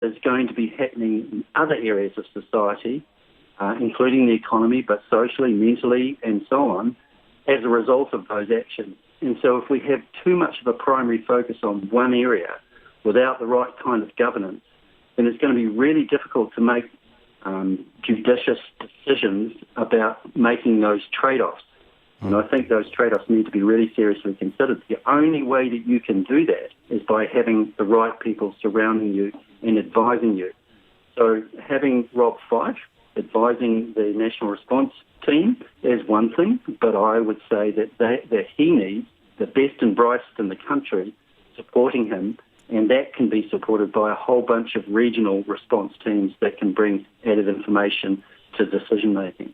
is going to be happening in other areas of society, including the economy, but socially, mentally, and so on, as a result of those actions. And so if we have too much of a primary focus on one area without the right kind of governance, then it's going to be really difficult to make judicious decisions about making those trade-offs. And I think those trade-offs need to be really seriously considered. The only way that you can do that is by having the right people surrounding you and advising you. So having Rob Fyfe advising the National Response Team is one thing, but I would say that he needs the best and brightest in the country supporting him, and that can be supported by a whole bunch of regional response teams that can bring added information to decision-making.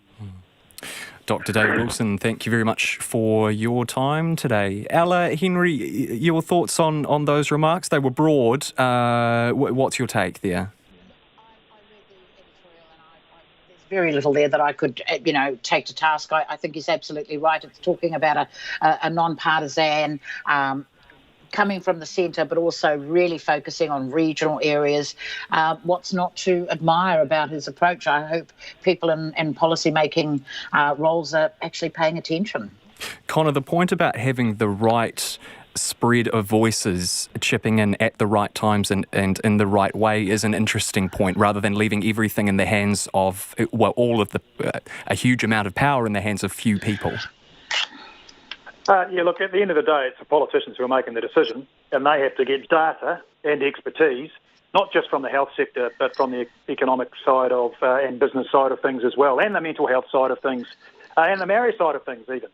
Dr. David Wilson, thank you very much for your time today. Ella, Henry, your thoughts on those remarks? They were broad. What's your take there? Very little there that I could, take to task. I think he's absolutely right. It's talking about a non-partisan coming from the centre, but also really focusing on regional areas. What's not to admire about his approach? I hope people in policy-making roles are actually paying attention. Connor, the point about having the right spread of voices chipping in at the right times and in the right way is an interesting point, rather than leaving everything in the hands of, a huge amount of power in the hands of few people. Look, at the end of the day, it's the politicians who are making the decision, and they have to get data and expertise, not just from the health sector, but from the economic side of and business side of things as well, and the mental health side of things, and the marriage side of things even.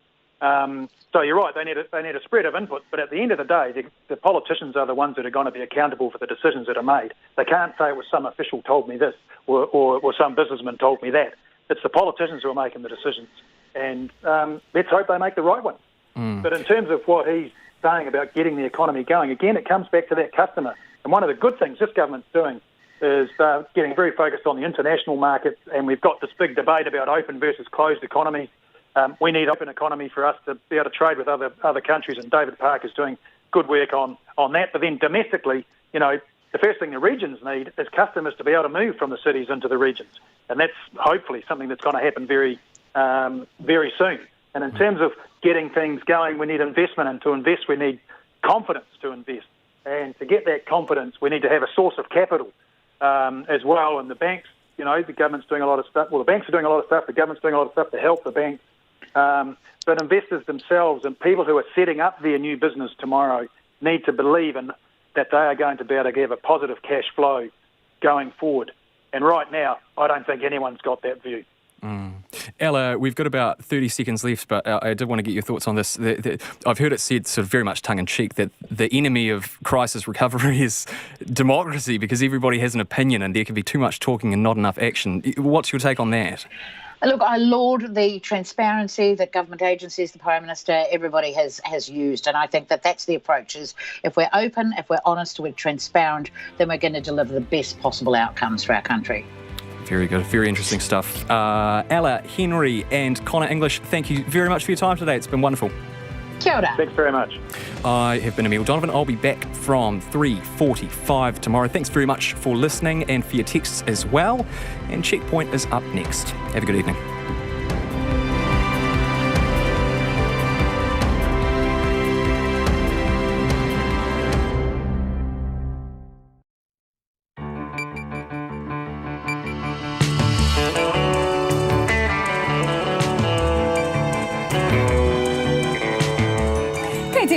So you're right, they need a spread of input, but at the end of the day, the politicians are the ones that are going to be accountable for the decisions that are made. They can't say, well, some official told me this, or some businessman told me that. It's the politicians who are making the decisions, and let's hope they make the right one. But in terms of what he's saying about getting the economy going, again, it comes back to that customer. And one of the good things this government's doing is getting very focused on the international markets, and we've got this big debate about open versus closed economy. We need open economy for us to be able to trade with other countries, and David Park is doing good work on that. But then domestically, the first thing the regions need is customers to be able to move from the cities into the regions. And that's hopefully something that's going to happen very, very soon. And in terms of getting things going, we need investment, and to invest, we need confidence to invest. And to get that confidence, we need to have a source of capital as well. And the banks, the government's doing a lot of stuff. Well, the banks are doing a lot of stuff. The government's doing a lot of stuff to help the banks. But investors themselves and people who are setting up their new business tomorrow need to believe that they are going to be able to have a positive cash flow going forward. And right now, I don't think anyone's got that view. Ella, we've got about 30 seconds left, but I did want to get your thoughts on this. I've heard it said sort of very much tongue-in-cheek that the enemy of crisis recovery is democracy, because everybody has an opinion and there can be too much talking and not enough action. What's your take on that? Look, I laud the transparency that government agencies, the Prime Minister, everybody has used. And I think that's the approach, is if we're open, if we're honest, we're transparent, then we're going to deliver the best possible outcomes for our country. Very good. Very interesting stuff. Ella, Henry and Connor English, thank you very much for your time today. It's been wonderful. Kia ora. Thanks very much. I have been Emil Donovan. I'll be back from 3:45 tomorrow. Thanks very much for listening and for your texts as well. And Checkpoint is up next. Have a good evening.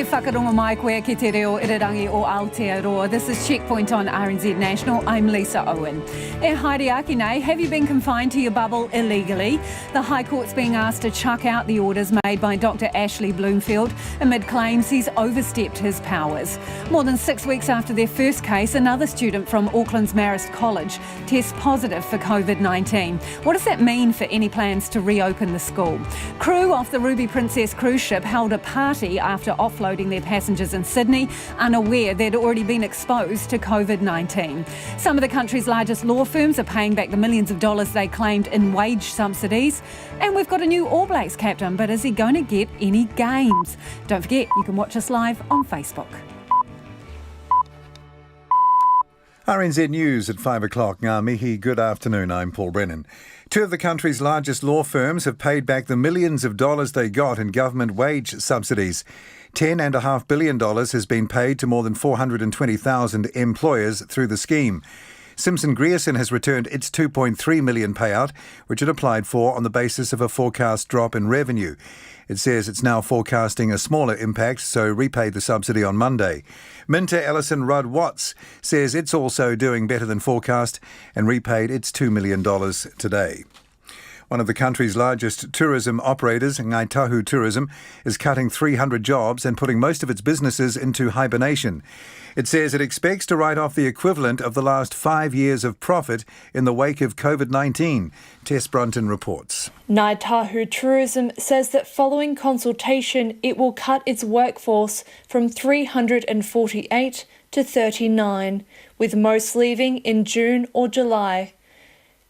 Whakaronga mai koe ki te reo irirangi o Aotearoa. This is Checkpoint on RNZ National. I'm Lisa Owen. E haere aki nei, have you been confined to your bubble illegally? The High Court's being asked to chuck out the orders made by Dr. Ashley Bloomfield amid claims he's overstepped his powers. More than 6 weeks after their first case, another student from Auckland's Marist College tests positive for COVID-19. What does that mean for any plans to reopen the school? Crew off the Ruby Princess cruise ship held a party after offloading their passengers in Sydney, unaware they'd already been exposed to COVID-19. Some of the country's largest law firms are paying back the millions of dollars they claimed in wage subsidies. And we've got a new All Blacks captain, but is he going to get any games? Don't forget, you can watch us live on Facebook. RNZ News at 5 o'clock. Ngā mihi, good afternoon. I'm Paul Brennan. Two of the country's largest law firms have paid back the millions of dollars they got in government wage subsidies. $10.5 billion has been paid to more than 420,000 employers through the scheme. Simpson Grierson has returned its $2.3 million payout, which it applied for on the basis of a forecast drop in revenue. It says it's now forecasting a smaller impact, so repaid the subsidy on Monday. Minter Ellison Rudd Watts says it's also doing better than forecast and repaid its $2 million today. One of the country's largest tourism operators, Ngāi Tahu Tourism, is cutting 300 jobs and putting most of its businesses into hibernation. It says it expects to write off the equivalent of the last 5 years of profit in the wake of COVID-19. Tess Brunton reports. Ngāi Tahu Tourism says that following consultation, it will cut its workforce from 348 to 39, with most leaving in June or July.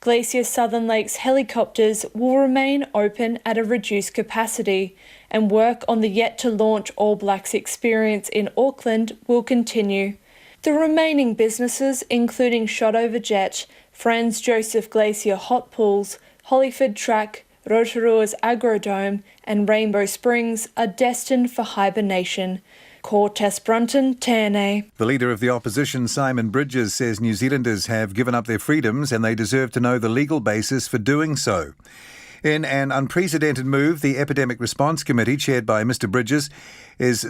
Glacier Southern Lakes helicopters will remain open at a reduced capacity, and work on the yet-to-launch All Blacks experience in Auckland will continue. The remaining businesses, including Shotover Jet, Franz Joseph Glacier Hot Pools, Hollyford Track, Rotorua's Agrodome and Rainbow Springs, are destined for hibernation. Ko Tess Brunton, tēnei. The leader of the opposition, Simon Bridges, says New Zealanders have given up their freedoms and they deserve to know the legal basis for doing so. In an unprecedented move, the Epidemic Response Committee, chaired by Mr Bridges, is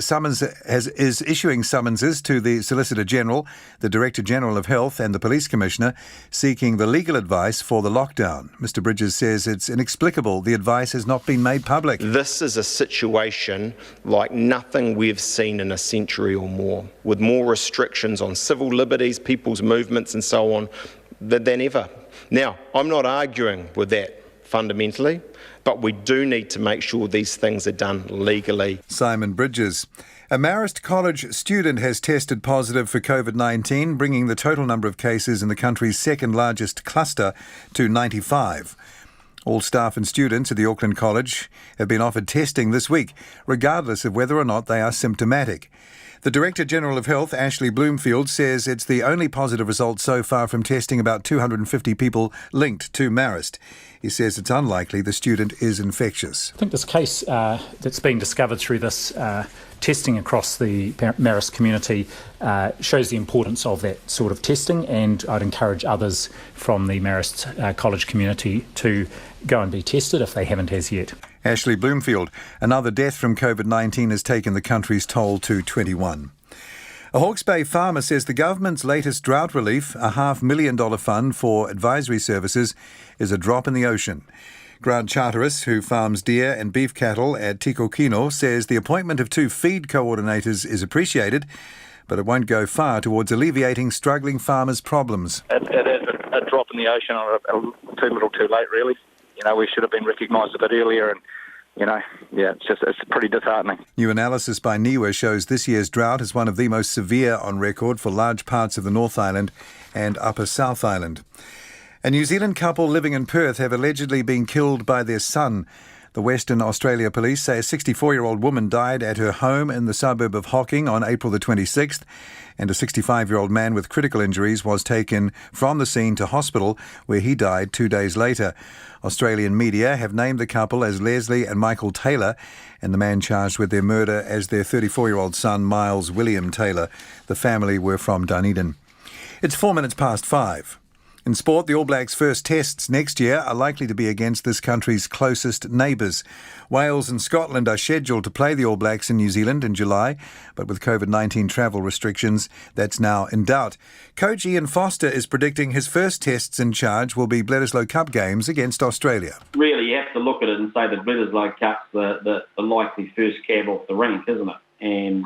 issuing summonses to the Solicitor General, the Director General of Health and the Police Commissioner, seeking the legal advice for the lockdown. Mr Bridges says it's inexplicable the advice has not been made public. This is a situation like nothing we've seen in a century or more, with more restrictions on civil liberties, people's movements and so on than ever. Now, I'm not arguing with that fundamentally, but we do need to make sure these things are done legally. Simon Bridges. A Marist College student has tested positive for COVID-19, bringing the total number of cases in the country's second largest cluster to 95. All staff and students at the Auckland College have been offered testing this week, regardless of whether or not they are symptomatic. The Director General of Health, Ashley Bloomfield, says it's the only positive result so far from testing about 250 people linked to Marist. He says it's unlikely the student is infectious. I think this case that's been discovered through this testing across the Marist community shows the importance of that sort of testing, and I'd encourage others from the Marist College community to go and be tested if they haven't as yet. Ashley Bloomfield. Another death from COVID-19 has taken the country's toll to 21. A Hawke's Bay farmer says the government's latest drought relief, a $500,000 fund for advisory services, is a drop in the ocean. Grant Charteris, who farms deer and beef cattle at Tikokino, says the appointment of 2 feed coordinators is appreciated, but it won't go far towards alleviating struggling farmers' problems. It is a drop in the ocean, or too little too late, really. You know, we should have been recognised a bit earlier, and it's pretty disheartening. New analysis by NIWA shows this year's drought is one of the most severe on record for large parts of the North Island and Upper South Island. A New Zealand couple living in Perth have allegedly been killed by their son. The Western Australia Police say a 64-year-old woman died at her home in the suburb of Hocking on April the 26th, and a 65-year-old man with critical injuries was taken from the scene to hospital, where he died 2 days later. Australian media have named the couple as Leslie and Michael Taylor, and the man charged with their murder as their 34-year-old son, Miles William Taylor. The family were from Dunedin. It's 5:04. In sport, the All Blacks' first tests next year are likely to be against this country's closest neighbours. Wales and Scotland are scheduled to play the All Blacks in New Zealand in July, but with COVID-19 travel restrictions, that's now in doubt. Coach Ian Foster is predicting his first tests in charge will be Bledisloe Cup games against Australia. Really, you have to look at it and say that Bledisloe Cup's the likely first cab off the rank, isn't it? And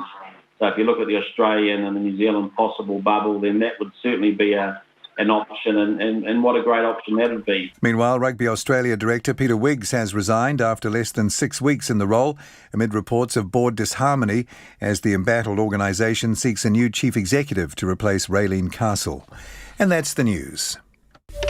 so if you look at the Australian and the New Zealand possible bubble, then that would certainly be an option, and what a great option that would be. Meanwhile, Rugby Australia director Peter Wiggs has resigned after less than 6 weeks in the role, amid reports of board disharmony as the embattled organisation seeks a new chief executive to replace Raylene Castle. And that's the news.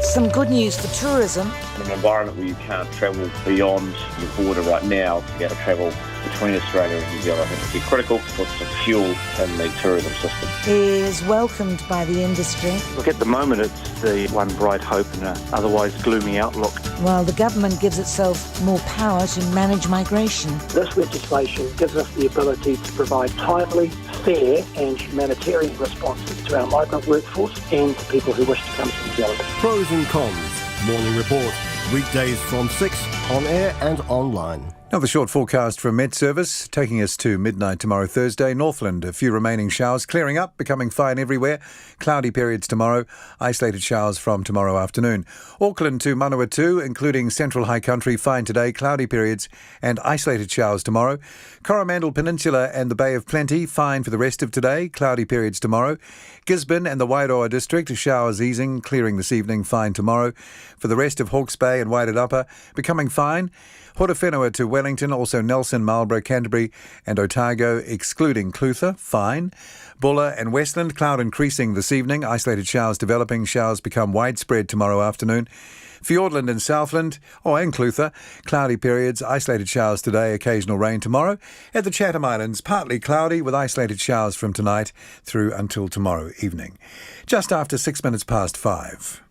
Some good news for tourism. In an environment where you can't travel beyond your border right now, to be able to travel between Australia and New Zealand. I think it'd be critical to put some fuel in the tourism system. Is welcomed by the industry. Look, at the moment it's the one bright hope in an otherwise gloomy outlook. While the government gives itself more power to manage migration. This legislation gives us the ability to provide timely, fair and humanitarian responses to our migrant workforce and to people who wish to come to New Zealand. Pros and cons. Morning Report. Weekdays from 6 on air and online. Now the short forecast from Met Service, taking us to midnight tomorrow Thursday. Northland, a few remaining showers, clearing up, becoming fine everywhere. Cloudy periods tomorrow, isolated showers from tomorrow afternoon. Auckland to Manawatu, including central high country, fine today, cloudy periods and isolated showers tomorrow. Coromandel Peninsula and the Bay of Plenty, fine for the rest of today, cloudy periods tomorrow. Gisborne and the Wairoa district, showers easing, clearing this evening, fine tomorrow. For the rest of Hawke's Bay and Wairarapa, becoming fine. Horowhenua to Wellington, also Nelson, Marlborough, Canterbury and Otago, excluding Clutha, fine. Bulla and Westland, cloud increasing this evening, isolated showers developing, showers become widespread tomorrow afternoon. Fiordland and Southland, and Clutha, cloudy periods, isolated showers today, occasional rain tomorrow. At the Chatham Islands, partly cloudy with isolated showers from tonight through until tomorrow evening. Just after 6 minutes past 5.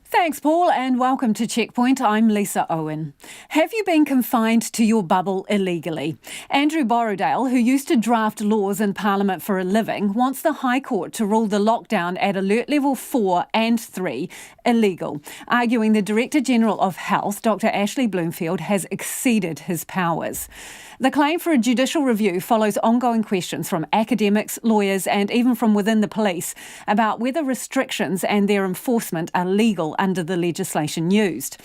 Thanks, Paul, and welcome to Checkpoint. I'm Lisa Owen. Have you been confined to your bubble illegally? Andrew Borrowdale, who used to draft laws in Parliament for a living, wants the High Court to rule the lockdown at alert level 4 and 3 illegal, arguing the Director General of Health, Dr. Ashley Bloomfield, has exceeded his powers. The claim for a judicial review follows ongoing questions from academics, lawyers and even from within the police about whether restrictions and their enforcement are legal under the legislation used.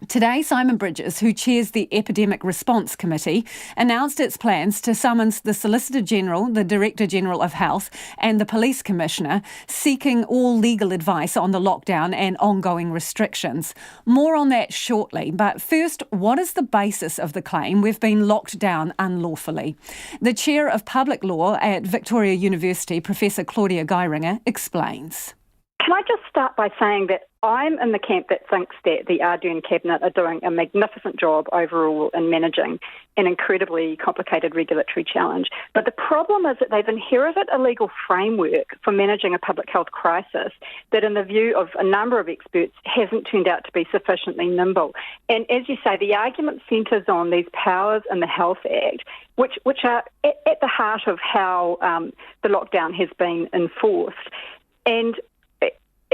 Today, Simon Bridges, who chairs the Epidemic Response Committee, announced its plans to summons the Solicitor General, the Director General of Health and the Police Commissioner, seeking all legal advice on the lockdown and ongoing restrictions. More on that shortly, but first, what is the basis of the claim we've been locked down unlawfully? The Chair of Public Law at Victoria University, Professor Claudia Geiringer, explains. Can I just start by saying that I'm in the camp that thinks that the Ardern Cabinet are doing a magnificent job overall in managing an incredibly complicated regulatory challenge. But the problem is that they've inherited a legal framework for managing a public health crisis that, in the view of a number of experts, hasn't turned out to be sufficiently nimble. And as you say, the argument centres on these powers in the Health Act, which are at the heart of how the lockdown has been enforced. And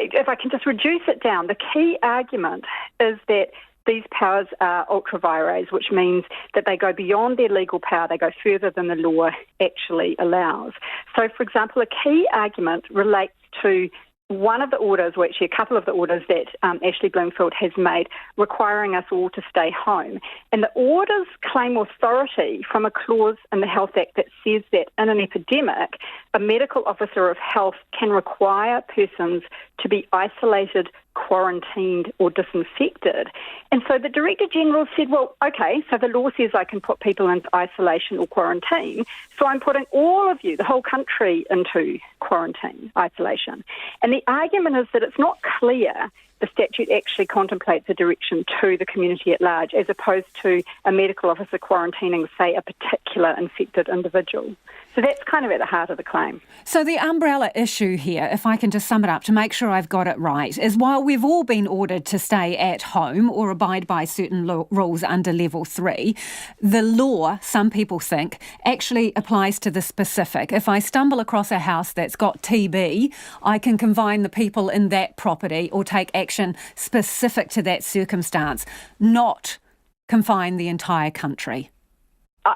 if I can just reduce it down, the key argument is that these powers are ultra vires, which means that they go beyond their legal power, they go further than the law actually allows. So, for example, a key argument relates to one of the orders, or actually a couple of the orders that Ashley Bloomfield has made requiring us all to stay home. And the orders claim authority from a clause in the Health Act that says that in an epidemic, a medical officer of health can require persons to be isolated, quarantined or disinfected. And so the Director General said, well, okay, so the law says I can put people into isolation or quarantine, so I'm putting all of you, the whole country, into quarantine, isolation. And the argument is that it's not clear the statute actually contemplates a direction to the community at large, as opposed to a medical officer quarantining, say, a particular infected individual. So that's kind of at the heart of the claim. So the umbrella issue here, if I can just sum it up to make sure I've got it right, is while we've all been ordered to stay at home or abide by certain rules under level 3, the law, some people think, actually applies to the specific. If I stumble across a house that's got TB, I can confine the people in that property or take action specific to that circumstance, not confine the entire country.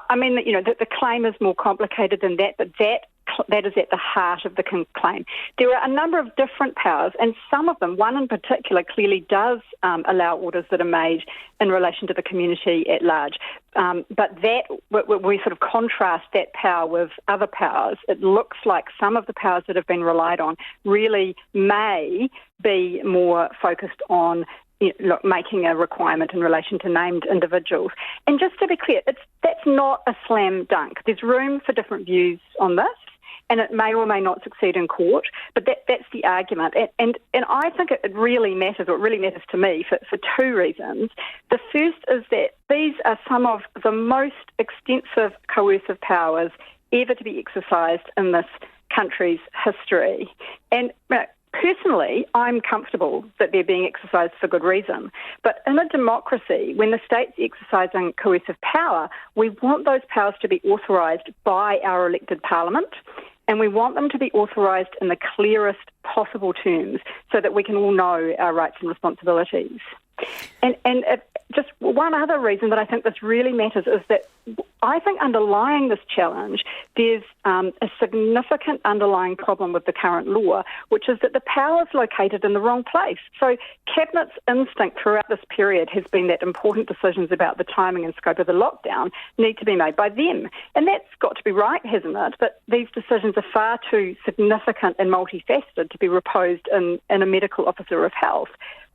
I mean, the claim is more complicated than that, but that is at the heart of the claim. There are a number of different powers, and some of them, one in particular, clearly does allow orders that are made in relation to the community at large. But that, we sort of contrast that power with other powers. It looks like some of the powers that have been relied on really may be more focused on making a requirement in relation to named individuals. And just to be clear, that's not a slam dunk. There's room for different views on this. and it may or may not succeed in court, but that's the argument. And I think it really matters, or it really matters to me, for two reasons. The first is that these are some of the most extensive coercive powers ever to be exercised in this country's history. And personally, I'm comfortable that they're being exercised for good reason. But in a democracy, when the state's exercising coercive power, we want those powers to be authorised by our elected parliament, and we want them to be authorised in the clearest possible terms so that we can all know our rights and responsibilities. And just one other reason that I think this really matters is that I think underlying this challenge, there's a significant underlying problem with the current law, which is that the power is located in the wrong place. So Cabinet's instinct throughout this period has been that important decisions about the timing and scope of the lockdown need to be made by them. And that's got to be right, hasn't it? But these decisions are far too significant and multifaceted to be reposed in a medical officer of health.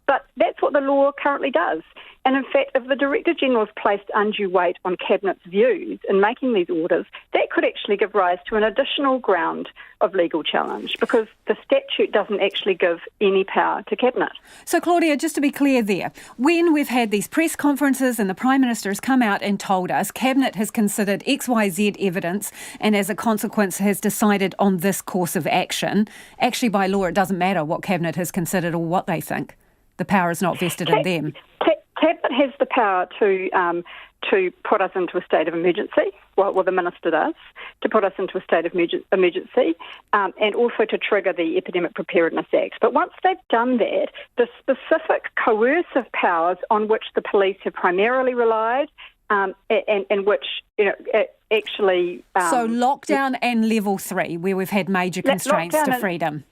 But that's what the law currently does. And in fact, if the Director-General has placed undue weight on Cabinet's views in making these orders, that could actually give rise to an additional ground of legal challenge, because the statute doesn't actually give any power to Cabinet. So, Claudia, just to be clear there, when we've had these press conferences and the Prime Minister has come out and told us Cabinet has considered XYZ evidence and as a consequence has decided on this course of action, actually by law it doesn't matter what Cabinet has considered or what they think. The power is not vested in them. Cabinet has the power to put us into a state of emergency, well, the Minister does, to put us into a state of emergency, and also to trigger the Epidemic Preparedness Act. But once they've done that, the specific coercive powers on which the police have primarily relied, and which, actually... so lockdown and level 3, where we've had major constraints to freedom.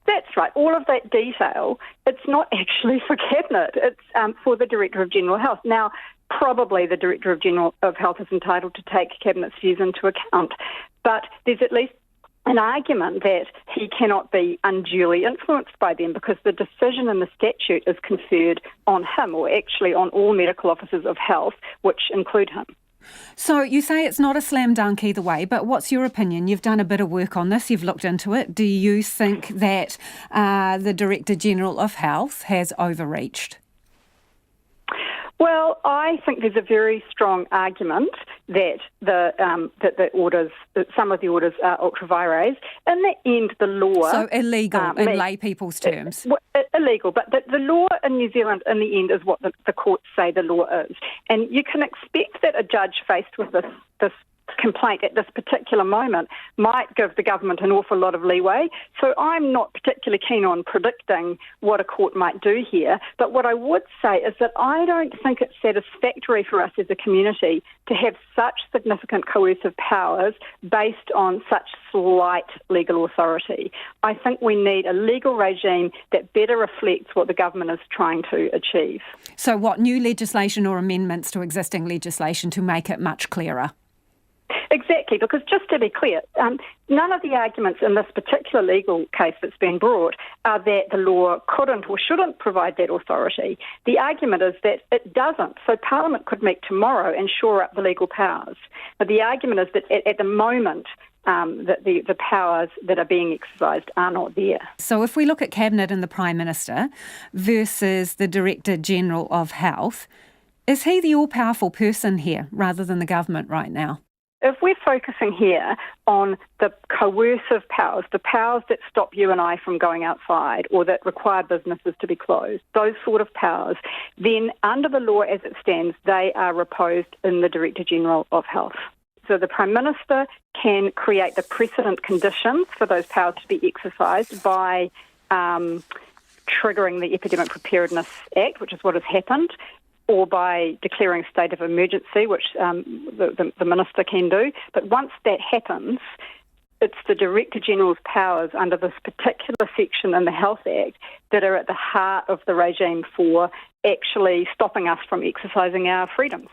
That's right. All of that detail, it's not actually for Cabinet. It's for the Director of General Health. Now, probably the Director of General of Health is entitled to take Cabinet's views into account, but there's at least an argument that he cannot be unduly influenced by them, because the decision in the statute is conferred on him, or actually on all medical officers of health, which include him. So you say it's not a slam dunk either way, but what's your opinion? You've done a bit of work on this, you've looked into it. Do you think that the Director-General of Health has overreached? Well, I think there's a very strong argument that the orders, that some of the orders are ultra vires. In the end, the law... So illegal in lay people's terms. Illegal, but the law in New Zealand, in the end, is what the courts say the law is. And you can expect that a judge faced with this complaint at this particular moment might give the government an awful lot of leeway. So I'm not particularly keen on predicting what a court might do here. But what I would say is that I don't think it's satisfactory for us as a community to have such significant coercive powers based on such slight legal authority. I think we need a legal regime that better reflects what the government is trying to achieve. So what, new legislation or amendments to existing legislation to make it much clearer? Exactly, because just to be clear, none of the arguments in this particular legal case that's been brought are that the law couldn't or shouldn't provide that authority. The argument is that it doesn't. So Parliament could meet tomorrow and shore up the legal powers. But the argument is that at the moment, that the powers that are being exercised are not there. So if we look at Cabinet and the Prime Minister versus the Director-General of Health, is he the all-powerful person here rather than the government right now? If we're focusing here on the coercive powers, the powers that stop you and I from going outside or that require businesses to be closed, those sort of powers, then under the law as it stands, they are reposed in the Director-General of Health. So the Prime Minister can create the precedent conditions for those powers to be exercised by triggering the Epidemic Preparedness Act, which is what has happened, or by declaring a state of emergency, which the Minister can do. But once that happens, it's the Director-General's powers under this particular section in the Health Act that are at the heart of the regime for actually stopping us from exercising our freedoms.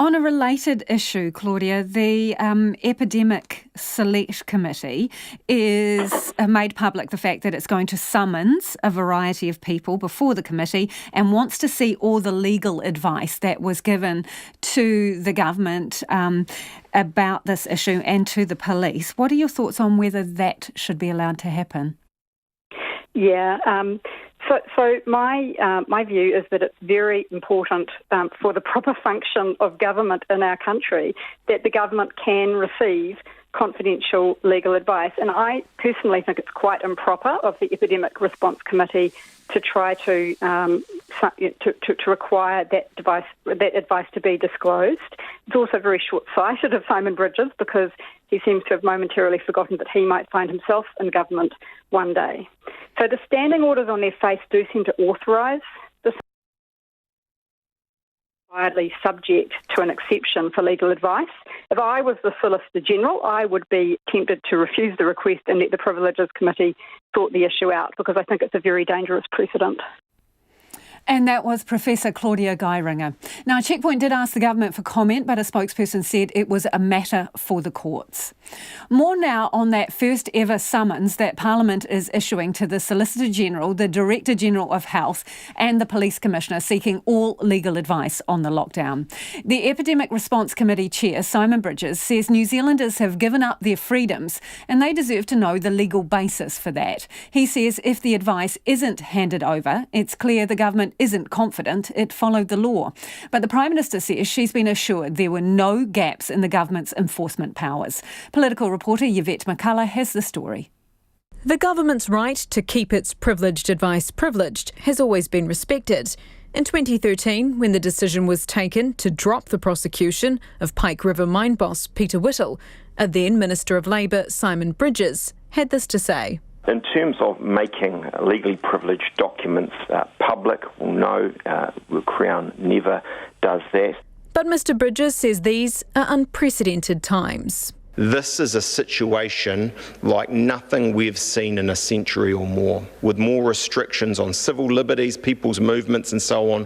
On a related issue, Claudia, the Epidemic Select Committee is made public the fact that it's going to summons a variety of people before the committee and wants to see all the legal advice that was given to the government about this issue and to the police. What are your thoughts on whether that should be allowed to happen? Yeah, so my view is that it's very important for the proper function of government in our country that the government can receive confidential legal advice. And I personally think it's quite improper of the Epidemic Response Committee to try to require that advice to be disclosed. It's also very short-sighted of Simon Bridges because he seems to have momentarily forgotten that he might find himself in government one day. So the standing orders on their face do seem to authorise this, widely subject to an exception for legal advice. If I was the Solicitor General, I would be tempted to refuse the request and let the Privileges Committee sort the issue out because I think it's a very dangerous precedent. And that was Professor Claudia Geiringer. Now, Checkpoint did ask the government for comment, but a spokesperson said it was a matter for the courts. More now on that first ever summons that Parliament is issuing to the Solicitor General, the Director General of Health and the Police Commissioner seeking all legal advice on the lockdown. The Epidemic Response Committee Chair, Simon Bridges, says New Zealanders have given up their freedoms and they deserve to know the legal basis for that. He says if the advice isn't handed over, it's clear the government isn't confident it followed the law. But the Prime Minister says she's been assured there were no gaps in the government's enforcement powers. Political reporter Yvette McCullough has the story. The government's right to keep its privileged advice privileged has always been respected. In 2013, when the decision was taken to drop the prosecution of Pike River mine boss Peter Whittle, a then Minister of Labour Simon Bridges had this to say. In terms of making legally privileged documents public, well, no, the Crown never does that. But Mr Bridges says these are unprecedented times. This is a situation like nothing we've seen in a century or more, with more restrictions on civil liberties, people's movements and so on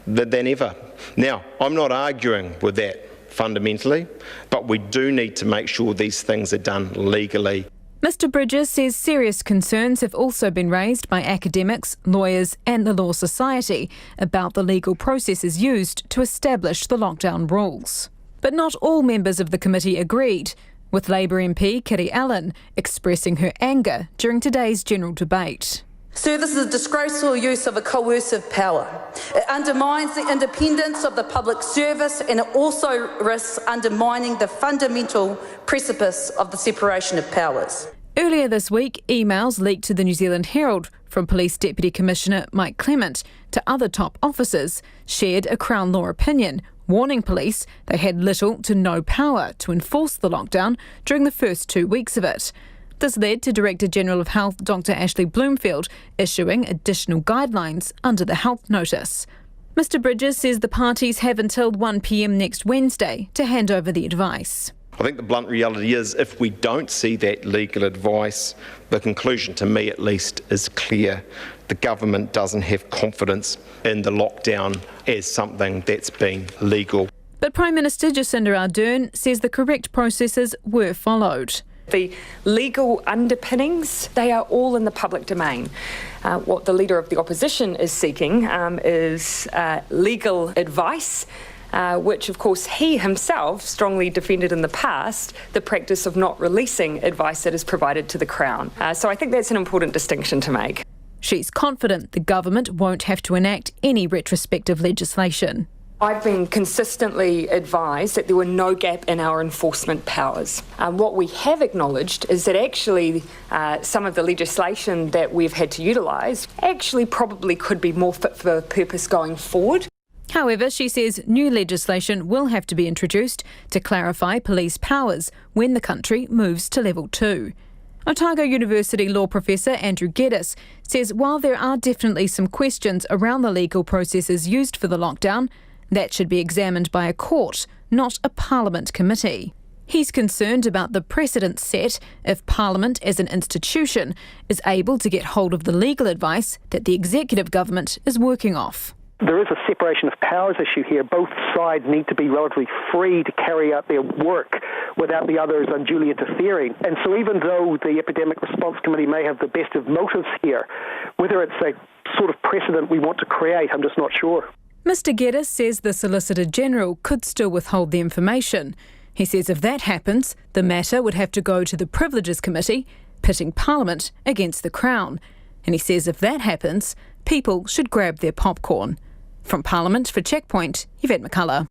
than ever. Now, I'm not arguing with that fundamentally, but we do need to make sure these things are done legally. Mr Bridges says serious concerns have also been raised by academics, lawyers and the Law Society about the legal processes used to establish the lockdown rules. But not all members of the committee agreed, with Labour MP Kiri Allen expressing her anger during today's general debate. Sir, this is a disgraceful use of a coercive power. It undermines the independence of the public service and it also risks undermining the fundamental precipice of the separation of powers. Earlier this week, emails leaked to the New Zealand Herald from Police Deputy Commissioner Mike Clement to other top officers shared a Crown Law opinion warning police they had little to no power to enforce the lockdown during the first 2 weeks of it. This led to Director General of Health Dr Ashley Bloomfield issuing additional guidelines under the health notice. Mr Bridges says the parties have until 1 p.m. next Wednesday to hand over the advice. I think the blunt reality is if we don't see that legal advice, the conclusion to me at least is clear. The government doesn't have confidence in the lockdown as something that's been legal. But Prime Minister Jacinda Ardern says the correct processes were followed. The legal underpinnings, they are all in the public domain. What the Leader of the Opposition is seeking is legal advice, which of course he himself strongly defended in the past, the practice of not releasing advice that is provided to the Crown. So I think that's an important distinction to make. She's confident the government won't have to enact any retrospective legislation. I've been consistently advised that there were no gap in our enforcement powers. What we have acknowledged is that actually some of the legislation that we've had to utilise actually probably could be more fit for purpose going forward. However, she says new legislation will have to be introduced to clarify police powers when the country moves to level 2. Otago University law professor Andrew Geddes says while there are definitely some questions around the legal processes used for the lockdown, that should be examined by a court, not a Parliament committee. He's concerned about the precedent set if Parliament as an institution is able to get hold of the legal advice that the executive government is working off. There is a separation of powers issue here. Both sides need to be relatively free to carry out their work without the others unduly interfering. And so even though the Epidemic Response Committee may have the best of motives here, whether it's a sort of precedent we want to create, I'm just not sure. Mr Geddes says the Solicitor General could still withhold the information. He says if that happens, the matter would have to go to the Privileges Committee, pitting Parliament against the Crown. And he says if that happens, people should grab their popcorn. From Parliament for Checkpoint, Yvette McCullough.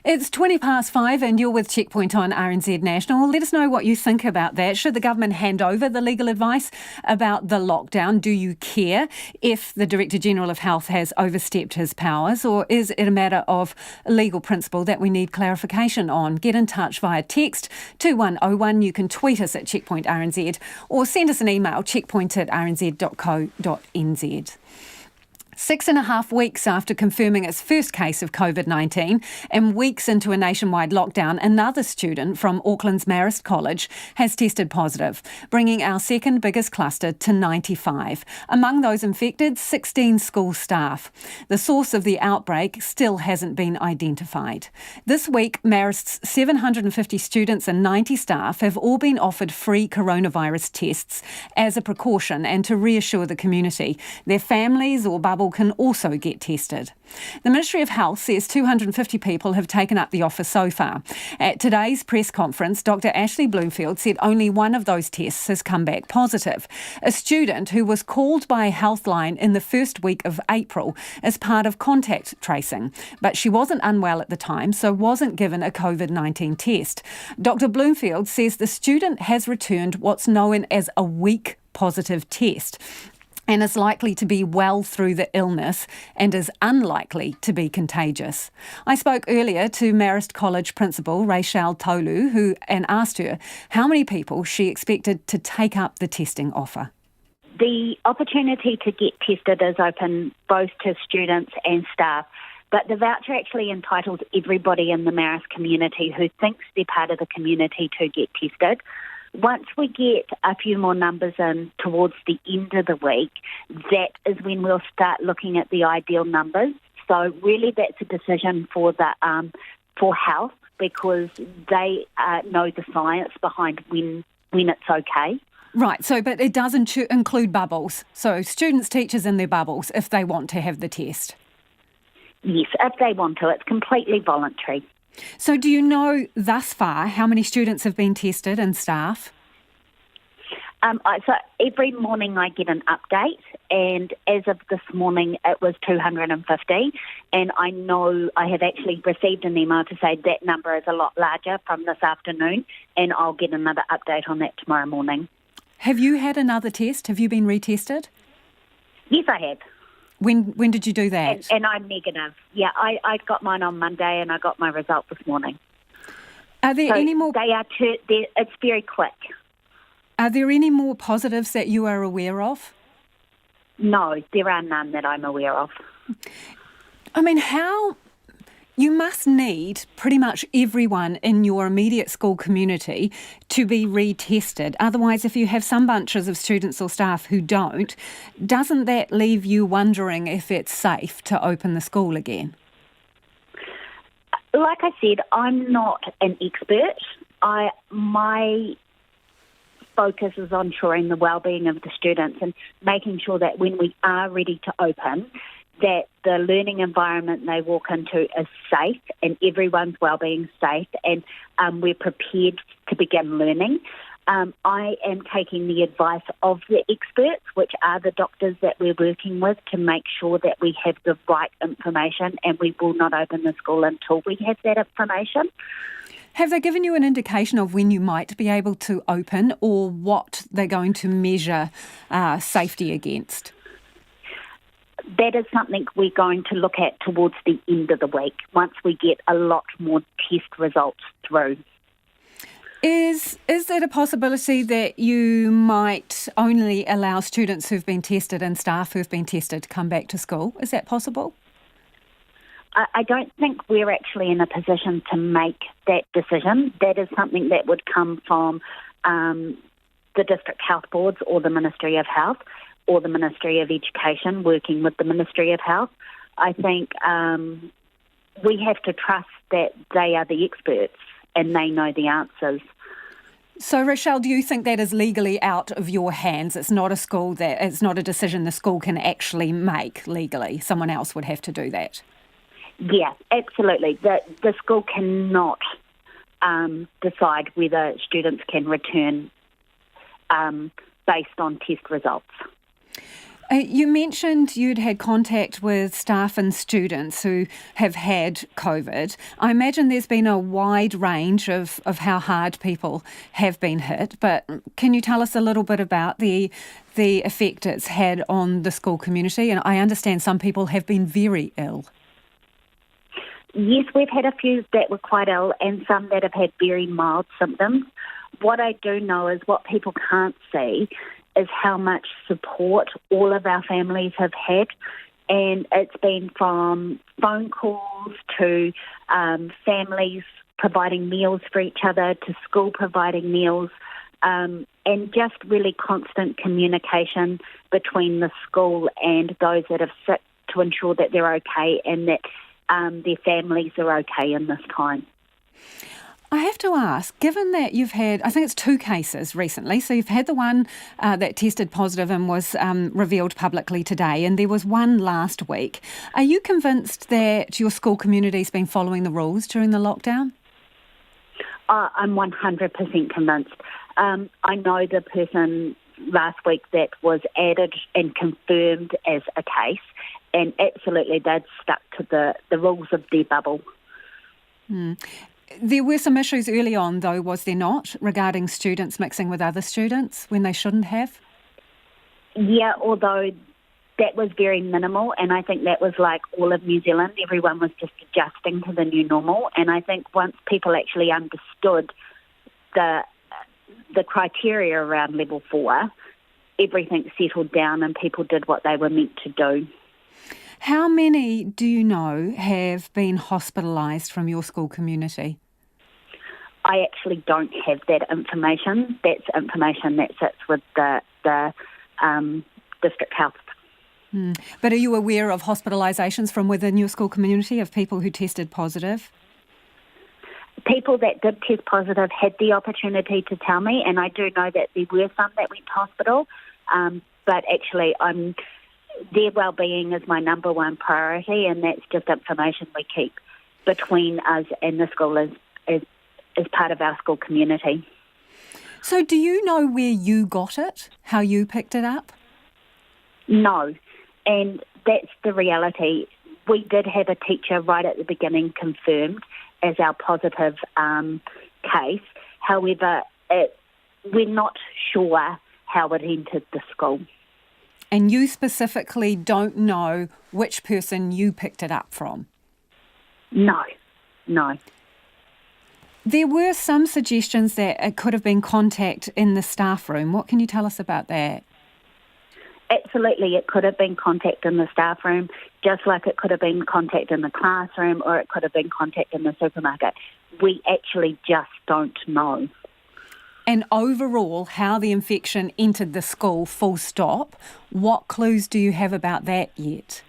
It's 5:20 and you're with Checkpoint on RNZ National. Let us know what you think about that. Should the government hand over the legal advice about the lockdown? Do you care if the Director-General of Health has overstepped his powers, or is it a matter of legal principle that we need clarification on? Get in touch via text 2101. You can tweet us at Checkpoint RNZ or send us an email, checkpoint@rnz.co.nz. 6.5 weeks after confirming its first case of COVID-19 and weeks into a nationwide lockdown, another student from Auckland's Marist College has tested positive, bringing our second biggest cluster to 95. Among those infected, 16 school staff. The source of the outbreak still hasn't been identified. This week, Marist's 750 students and 90 staff have all been offered free coronavirus tests as a precaution and to reassure the community. Their families or bubble can also get tested. The Ministry of Health says 250 people have taken up the offer so far. At today's press conference, Dr. Ashley Bloomfield said only one of those tests has come back positive. A student who was called by Healthline in the first week of April as part of contact tracing, but she wasn't unwell at the time, so wasn't given a COVID-19 test. Dr. Bloomfield says the student has returned what's known as a weak positive test and is likely to be well through the illness and is unlikely to be contagious. I spoke earlier to Marist College Principal Rachel Tolu, and asked her how many people she expected to take up the testing offer. The opportunity to get tested is open both to students and staff, but the voucher actually entitles everybody in the Marist community who thinks they're part of the community to get tested. Once we get a few more numbers in towards the end of the week, that is when we'll start looking at the ideal numbers. So really that's a decision for the for health, because they know the science behind when it's okay. Right, but it doesn't include bubbles. So students, teachers in their bubbles, if they want to have the test. Yes, if they want to. It's completely voluntary. So do you know thus far how many students have been tested and staff? So every morning I get an update, and as of this morning it was 250, and I know I have actually received an email to say that number is a lot larger from this afternoon, and I'll get another update on that tomorrow morning. Have you had another test? Have you been retested? Yes, I have. When did you do that? And I'm negative. Yeah, I got mine on Monday and I got my result this morning. Are there any more? It's very quick. Are there any more positives that you are aware of? No, there are none that I'm aware of. I mean, you must need pretty much everyone in your immediate school community to be retested. Otherwise, if you have some bunches of students or staff who don't, doesn't that leave you wondering if it's safe to open the school again? Like I said, I'm not an expert. My focus is on ensuring the well-being of the students and making sure that when we are ready to open, that the learning environment they walk into is safe and everyone's well-being safe, and we're prepared to begin learning. I am taking the advice of the experts, which are the doctors that we're working with, to make sure that we have the right information, and we will not open the school until we have that information. Have they given you an indication of when you might be able to open, or what they're going to measure safety against? That is something we're going to look at towards the end of the week, once we get a lot more test results through. Is it a possibility that you might only allow students who've been tested and staff who've been tested to come back to school? Is that possible? I don't think we're actually in a position to make that decision. That is something that would come from the district health boards or the Ministry of Health, or the Ministry of Education working with the Ministry of Health. I think we have to trust that they are the experts and they know the answers. So, Rochelle, do you think that is legally out of your hands? It's not a decision the school can actually make legally. Someone else would have to do that. Yeah, absolutely. The school cannot decide whether students can return based on test results. You mentioned you'd had contact with staff and students who have had COVID. I imagine there's been a wide range of how hard people have been hit, but can you tell us a little bit about the effect it's had on the school community? And I understand some people have been very ill. Yes, we've had a few that were quite ill and some that have had very mild symptoms. What I do know is what people can't see is how much support all of our families have had. And it's been from phone calls to families providing meals for each other, to school providing meals, and just really constant communication between the school and those that are sick to ensure that they're okay and that their families are okay in this time. I have to ask, given that you've had, I think it's 2 cases recently, so you've had the one that tested positive and was revealed publicly today, and there was one last week. Are you convinced that your school community's been following the rules during the lockdown? I'm 100% convinced. I know the person last week that was added and confirmed as a case, and absolutely they'd stuck to the rules of their bubble. There were some issues early on, though, was there not, regarding students mixing with other students when they shouldn't have? Yeah, although that was very minimal, and I think that was like all of New Zealand. Everyone was just adjusting to the new normal, and I think once people actually understood the criteria around level 4, everything settled down and people did what they were meant to do. How many do you know have been hospitalised from your school community? I actually don't have that information. That's information that sits with the district health. But are you aware of hospitalisations from within your school community of people who tested positive? People that did test positive had the opportunity to tell me, and I do know that there were some that went to hospital, but actually their well-being is my number one priority, and that's just information we keep between us and the school as part of our school community. So do you know where you got it, how you picked it up? No, and that's the reality. We did have a teacher right at the beginning confirmed as our positive case. However, we're not sure how it entered the school. And you specifically don't know which person you picked it up from? No. There were some suggestions that it could have been contact in the staff room. What can you tell us about that? Absolutely, it could have been contact in the staff room, just like it could have been contact in the classroom or it could have been contact in the supermarket. We actually just don't know. And overall, how the infection entered the school, full stop, what clues do you have about that yet?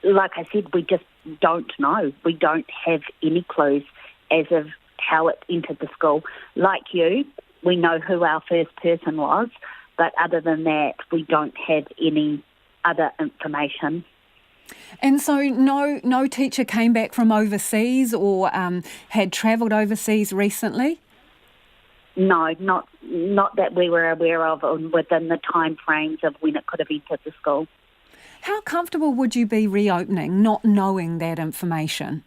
Like I said, we just don't know. We don't have any clues as of how it entered the school. Like you, we know who our first person was, but other than that, we don't have any other information. And so no teacher came back from overseas or had travelled overseas recently? No, not that we were aware of within the time frames of when it could have entered the school. How comfortable would you be reopening, not knowing that information?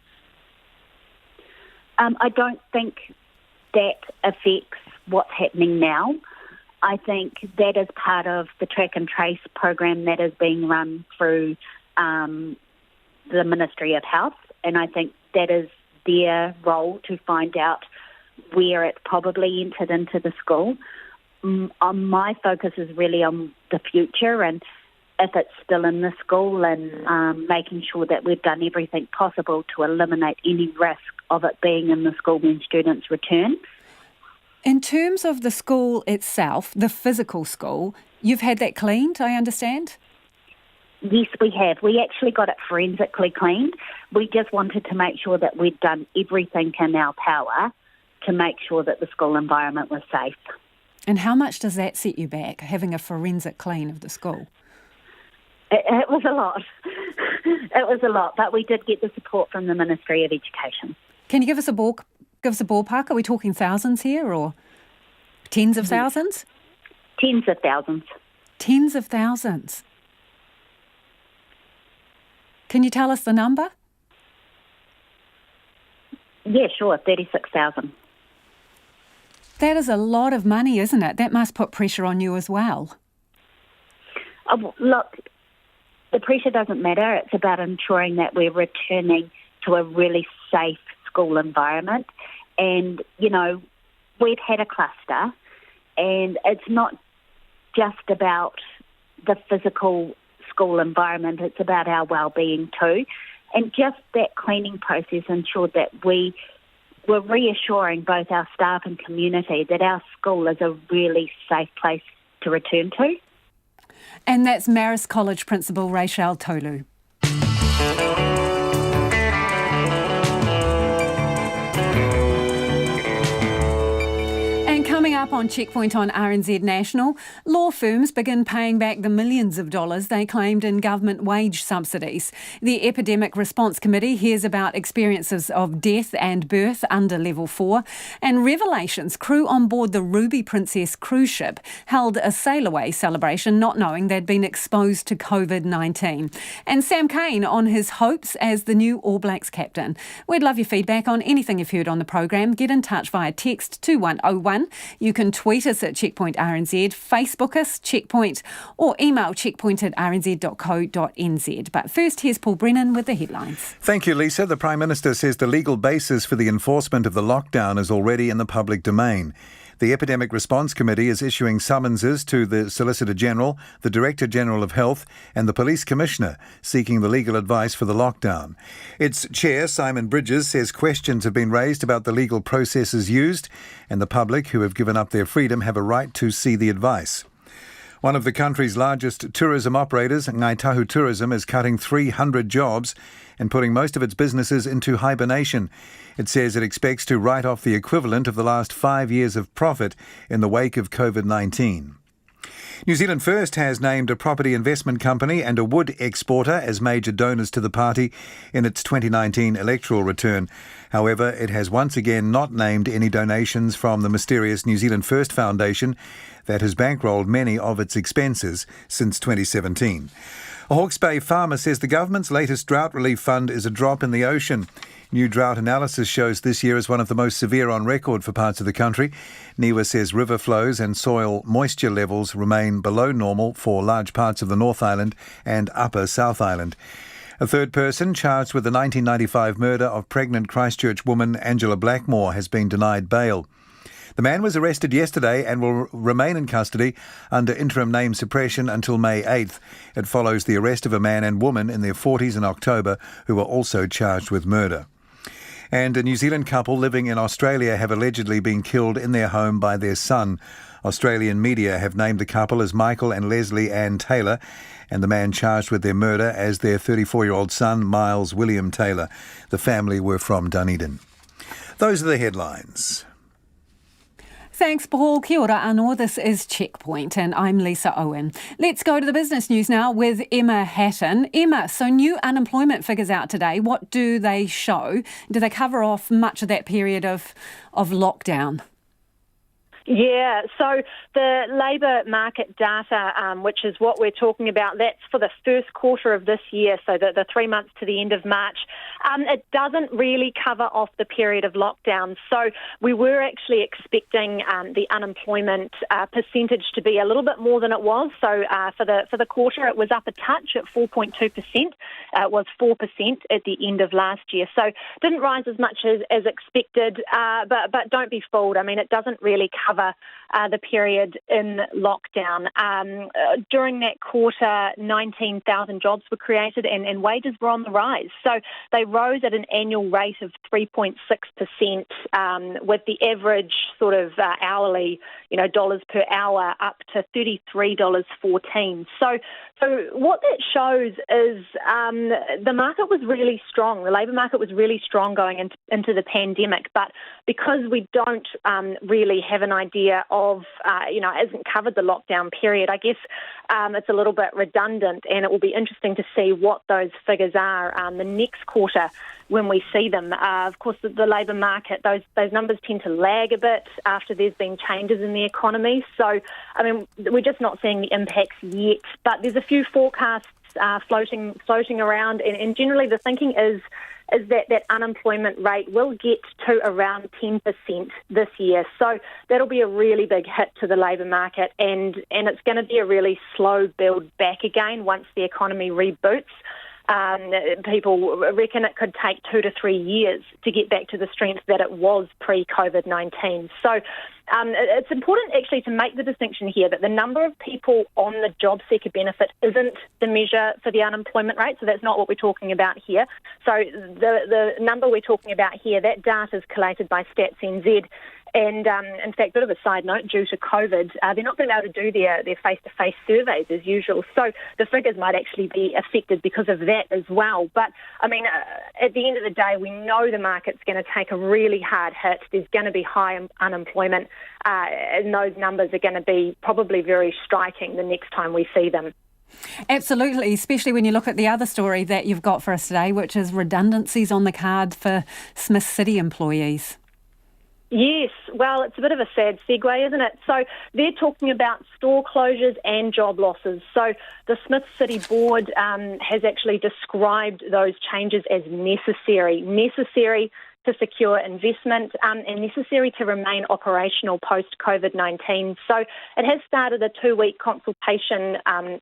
I don't think that affects what's happening now. I think that is part of the track and trace program that is being run through the Ministry of Health, and I think that is their role to find out where it probably entered into the school. My focus is really on the future and if it's still in the school and making sure that we've done everything possible to eliminate any risk of it being in the school when students return. In terms of the school itself, the physical school, you've had that cleaned, I understand? Yes, we have. We actually got it forensically cleaned. We just wanted to make sure that we'd done everything in our power to make sure that the school environment was safe. And how much does that set you back, having a forensic clean of the school? It was a lot. It was a lot, but we did get the support from the Ministry of Education. Can you give us a ballpark? Are we talking thousands here or tens of thousands? Tens of thousands. Tens of thousands. Can you tell us the number? Yeah, sure, 36,000. That is a lot of money, isn't it? That must put pressure on you as well. Look, the pressure doesn't matter. It's about ensuring that we're returning to a really safe school environment. And, you know, we've had a cluster, and it's not just about the physical school environment, it's about our well-being too. And just that cleaning process ensured that we were reassuring both our staff and community that our school is a really safe place to return to. And that's Marist College Principal Rachel Tolu. Coming up on Checkpoint on RNZ National, law firms begin paying back the millions of dollars they claimed in government wage subsidies. The Epidemic Response Committee hears about experiences of death and birth under Level 4. And revelations: crew on board the Ruby Princess cruise ship held a sail-away celebration not knowing they'd been exposed to COVID-19. And Sam Cane on his hopes as the new All Blacks captain. We'd love your feedback on anything you've heard on the program. Get in touch via text 2101. You can tweet us at Checkpoint RNZ, Facebook us, Checkpoint, or email checkpoint@rnz.co.nz. But first, here's Paul Brennan with the headlines. Thank you, Lisa. The Prime Minister says the legal basis for the enforcement of the lockdown is already in the public domain. The Epidemic Response Committee is issuing summonses to the Solicitor General, the Director General of Health and the Police Commissioner, seeking the legal advice for the lockdown. Its chair, Simon Bridges, says questions have been raised about the legal processes used, and the public who have given up their freedom have a right to see the advice. One of the country's largest tourism operators, Ngai Tahu Tourism, is cutting 300 jobs and putting most of its businesses into hibernation. It says it expects to write off the equivalent of the last 5 years of profit in the wake of COVID-19. New Zealand First has named a property investment company and a wood exporter as major donors to the party in its 2019 electoral return. However, it has once again not named any donations from the mysterious New Zealand First Foundation that has bankrolled many of its expenses since 2017. A Hawke's Bay farmer says the government's latest drought relief fund is a drop in the ocean. New drought analysis shows this year is one of the most severe on record for parts of the country. NIWA says river flows and soil moisture levels remain below normal for large parts of the North Island and Upper South Island. A third person charged with the 1995 murder of pregnant Christchurch woman Angela Blackmore has been denied bail. The man was arrested yesterday and will remain in custody under interim name suppression until May 8th. It follows the arrest of a man and woman in their 40s in October who were also charged with murder. And a New Zealand couple living in Australia have allegedly been killed in their home by their son. Australian media have named the couple as Michael and Leslie Ann Taylor, and the man charged with their murder as their 34-year-old son, Miles William Taylor. The family were from Dunedin. Those are the headlines. Thanks, Paul. Kia ora anō. This is Checkpoint, and I'm Lisa Owen. Let's go to the business news now with Emma Hatton. Emma, so new unemployment figures out today. What do they show? Do they cover off much of that period of lockdown? Yeah, so the labour market data, which is what we're talking about, that's for the first quarter of this year, so the 3 months to the end of March. It doesn't really cover off the period of lockdown. So we were actually expecting the unemployment percentage to be a little bit more than it was. So for the quarter, it was up a touch at 4.2%. It was 4% at the end of last year. So didn't rise as much as expected, but don't be fooled. I mean, it doesn't really cover cover the period in lockdown. During that quarter, 19,000 jobs were created and wages were on the rise. So they rose at an annual rate of 3.6%, with the average sort of hourly, dollars per hour up to $33.14. So what that shows is the market was really strong. The labour market was really strong going into the pandemic, but because we don't really have an idea of, hasn't covered the lockdown period, I guess it's a little bit redundant, and it will be interesting to see what those figures are the next quarter when we see them. Of course, the labour market, those numbers tend to lag a bit after there's been changes in the economy. So, we're just not seeing the impacts yet, but there's a few forecasts floating around, and generally the thinking is that unemployment rate will get to around 10% this year. So that'll be a really big hit to the labour market, and it's going to be a really slow build back again once the economy reboots. People reckon it could take 2 to 3 years to get back to the strength that it was pre-COVID-19. So it's important actually to make the distinction here that the number of people on the job seeker benefit isn't the measure for the unemployment rate, so that's not what we're talking about here. So the number we're talking about here, that data is collated by Stats NZ. And in fact, a bit of a side note, due to COVID, they're not going to be able to do their face-to-face surveys as usual. So the figures might actually be affected because of that as well. But, at the end of the day, we know the market's going to take a really hard hit. There's going to be high unemployment, and those numbers are going to be probably very striking the next time we see them. Absolutely, especially when you look at the other story that you've got for us today, which is redundancies on the card for Smith City employees. Yes, well, it's a bit of a sad segue, isn't it? So they're talking about store closures and job losses. So the Smith City Board has actually described those changes as necessary to secure investment and necessary to remain operational post-COVID-19. So it has started a 2-week consultation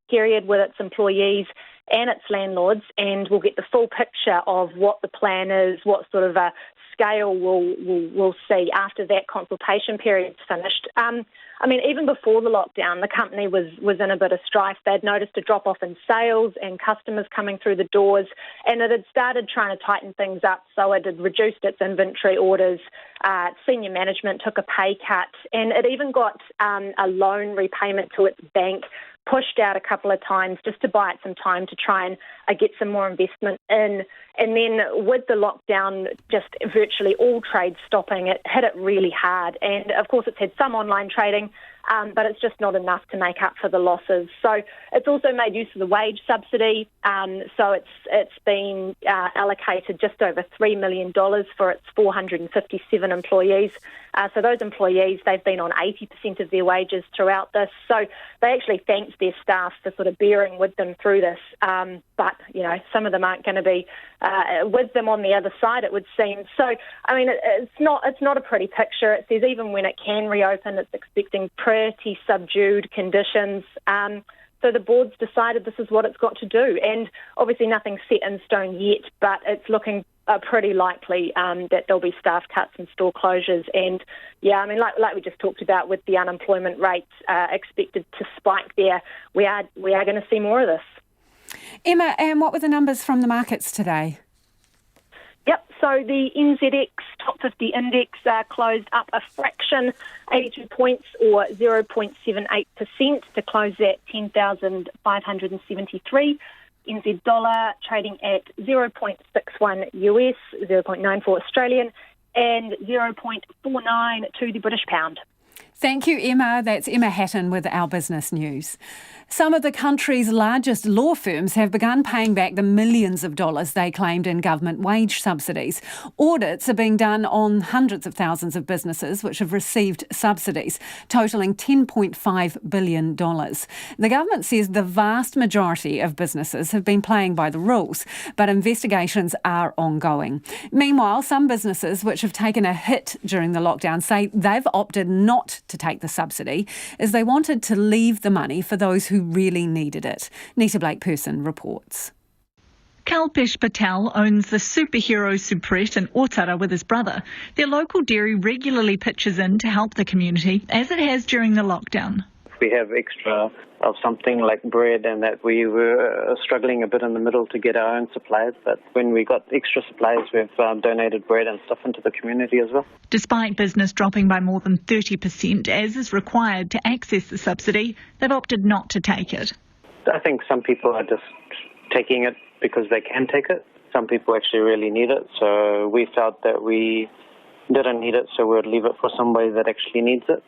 period with its employees and its landlords, and we'll get the full picture of what the plan is, what sort of a scale we'll see after that consultation period's finished. Even before the lockdown, the company was in a bit of strife. They'd noticed a drop-off in sales and customers coming through the doors, and it had started trying to tighten things up, so it had reduced its inventory orders. Senior management took a pay cut, and it even got a loan repayment to its bank pushed out a couple of times just to buy it some time to try and get some more investment in. And then with the lockdown, just virtually all trade stopping, it hit it really hard. And of course, it's had some online trading, but it's just not enough to make up for the losses. So it's also made use of the wage subsidy. So it's been allocated just over $3 million for its 457 employees. So those employees, they've been on 80% of their wages throughout this. So they actually thanked their staff for sort of bearing with them through this. But, some of them aren't going to be with them on the other side, it would seem. So, it's not a pretty picture. It says even when it can reopen, it's expecting pretty subdued conditions. So the board's decided this is what it's got to do. And obviously nothing's set in stone yet, but it's looking pretty likely that there'll be staff cuts and store closures. And, like we just talked about with the unemployment rates expected to spike there, we are going to see more of this. Emma, and what were the numbers from the markets today? Yep, so the NZX Top 50 Index closed up a fraction, 82 points or 0.78% to close at 10,573. NZ dollar trading at 0.61 US, 0.94 Australian, and 0.49 to the British pound. Thank you, Emma. That's Emma Hatton with Our Business News. Some of the country's largest law firms have begun paying back the millions of dollars they claimed in government wage subsidies. Audits are being done on hundreds of thousands of businesses which have received subsidies, totalling $10.5 billion. The government says the vast majority of businesses have been playing by the rules, but investigations are ongoing. Meanwhile, some businesses which have taken a hit during the lockdown say they've opted not to take the subsidy as they wanted to leave the money for those who really needed it. Nita Blake-Person reports. Kalpesh Patel owns the superhero Supret in Otara with his brother. Their local dairy regularly pitches in to help the community, as it has during the lockdown. We have extra of something like bread, and that we were struggling a bit in the middle to get our own supplies. But when we got extra supplies, we've donated bread and stuff into the community as well. Despite business dropping by more than 30%, as is required to access the subsidy, they've opted not to take it. I think some people are just taking it because they can take it. Some people actually really need it. So we felt that we didn't need it, so we'd leave it for somebody that actually needs it.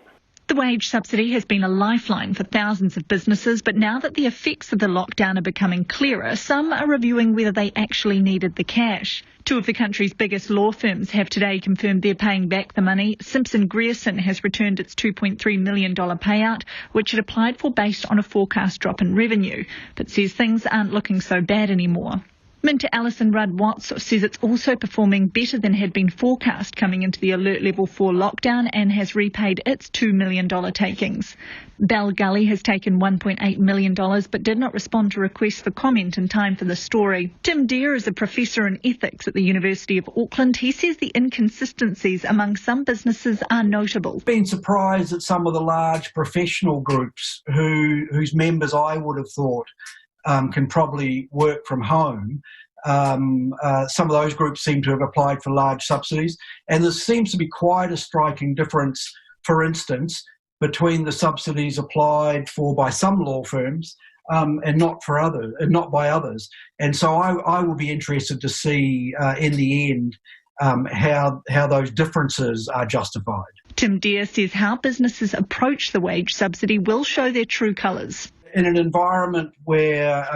The wage subsidy has been a lifeline for thousands of businesses, but now that the effects of the lockdown are becoming clearer, some are reviewing whether they actually needed the cash. Two of the country's biggest law firms have today confirmed they're paying back the money. Simpson Grierson has returned its $2.3 million payout, which it applied for based on a forecast drop in revenue, but says things aren't looking so bad anymore. Minter Alison Rudd-Watts says it's also performing better than had been forecast coming into the Alert Level 4 lockdown and has repaid its $2 million takings. Bell Gully has taken $1.8 million but did not respond to requests for comment in time for the story. Tim Deere is a professor in ethics at the University of Auckland. He says the inconsistencies among some businesses are notable. Been surprised at some of the large professional groups whose members I would have thought can probably work from home. Some of those groups seem to have applied for large subsidies, and there seems to be quite a striking difference, for instance, between the subsidies applied for by some law firms and not by others. And so I will be interested to see in the end how those differences are justified. Tim Deere says how businesses approach the wage subsidy will show their true colours. In an environment where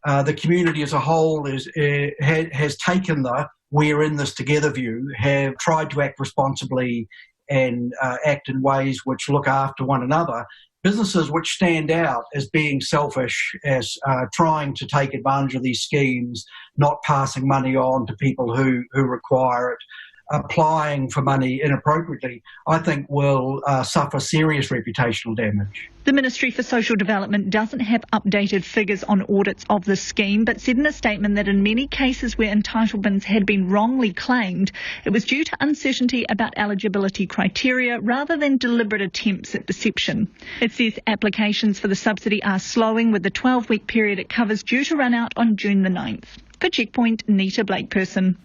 the community as a whole has taken the "we're in this together" view, have tried to act responsibly and act in ways which look after one another, businesses which stand out as being selfish, as trying to take advantage of these schemes, not passing money on to people who require it, applying for money inappropriately, I think will suffer serious reputational damage. The Ministry for Social Development doesn't have updated figures on audits of the scheme, but said in a statement that in many cases where entitlements had been wrongly claimed, it was due to uncertainty about eligibility criteria rather than deliberate attempts at deception. It says applications for the subsidy are slowing, with the 12-week period it covers due to run out on June the 9th. For Checkpoint, Nita Blakeperson.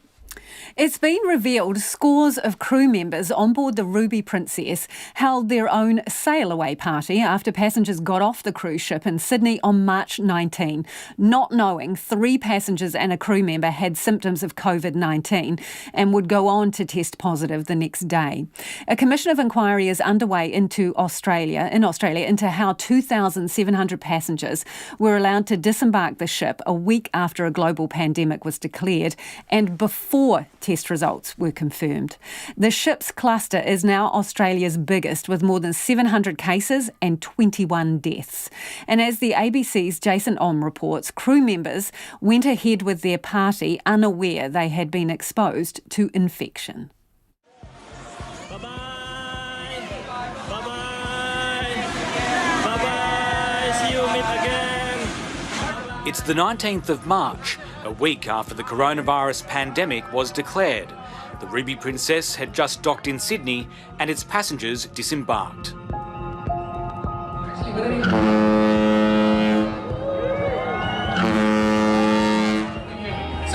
It's been revealed scores of crew members on board the Ruby Princess held their own sail-away party after passengers got off the cruise ship in Sydney on March 19, not knowing 3 passengers and a crew member had symptoms of COVID-19 and would go on to test positive the next day. A commission of inquiry is underway in Australia into how 2,700 passengers were allowed to disembark the ship a week after a global pandemic was declared and before test results were confirmed. The ship's cluster is now Australia's biggest, with more than 700 cases and 21 deaths. And as the ABC's Jason Om reports, crew members went ahead with their party unaware they had been exposed to infection. It's the 19th of March, a week after the coronavirus pandemic was declared. The Ruby Princess had just docked in Sydney and its passengers disembarked. So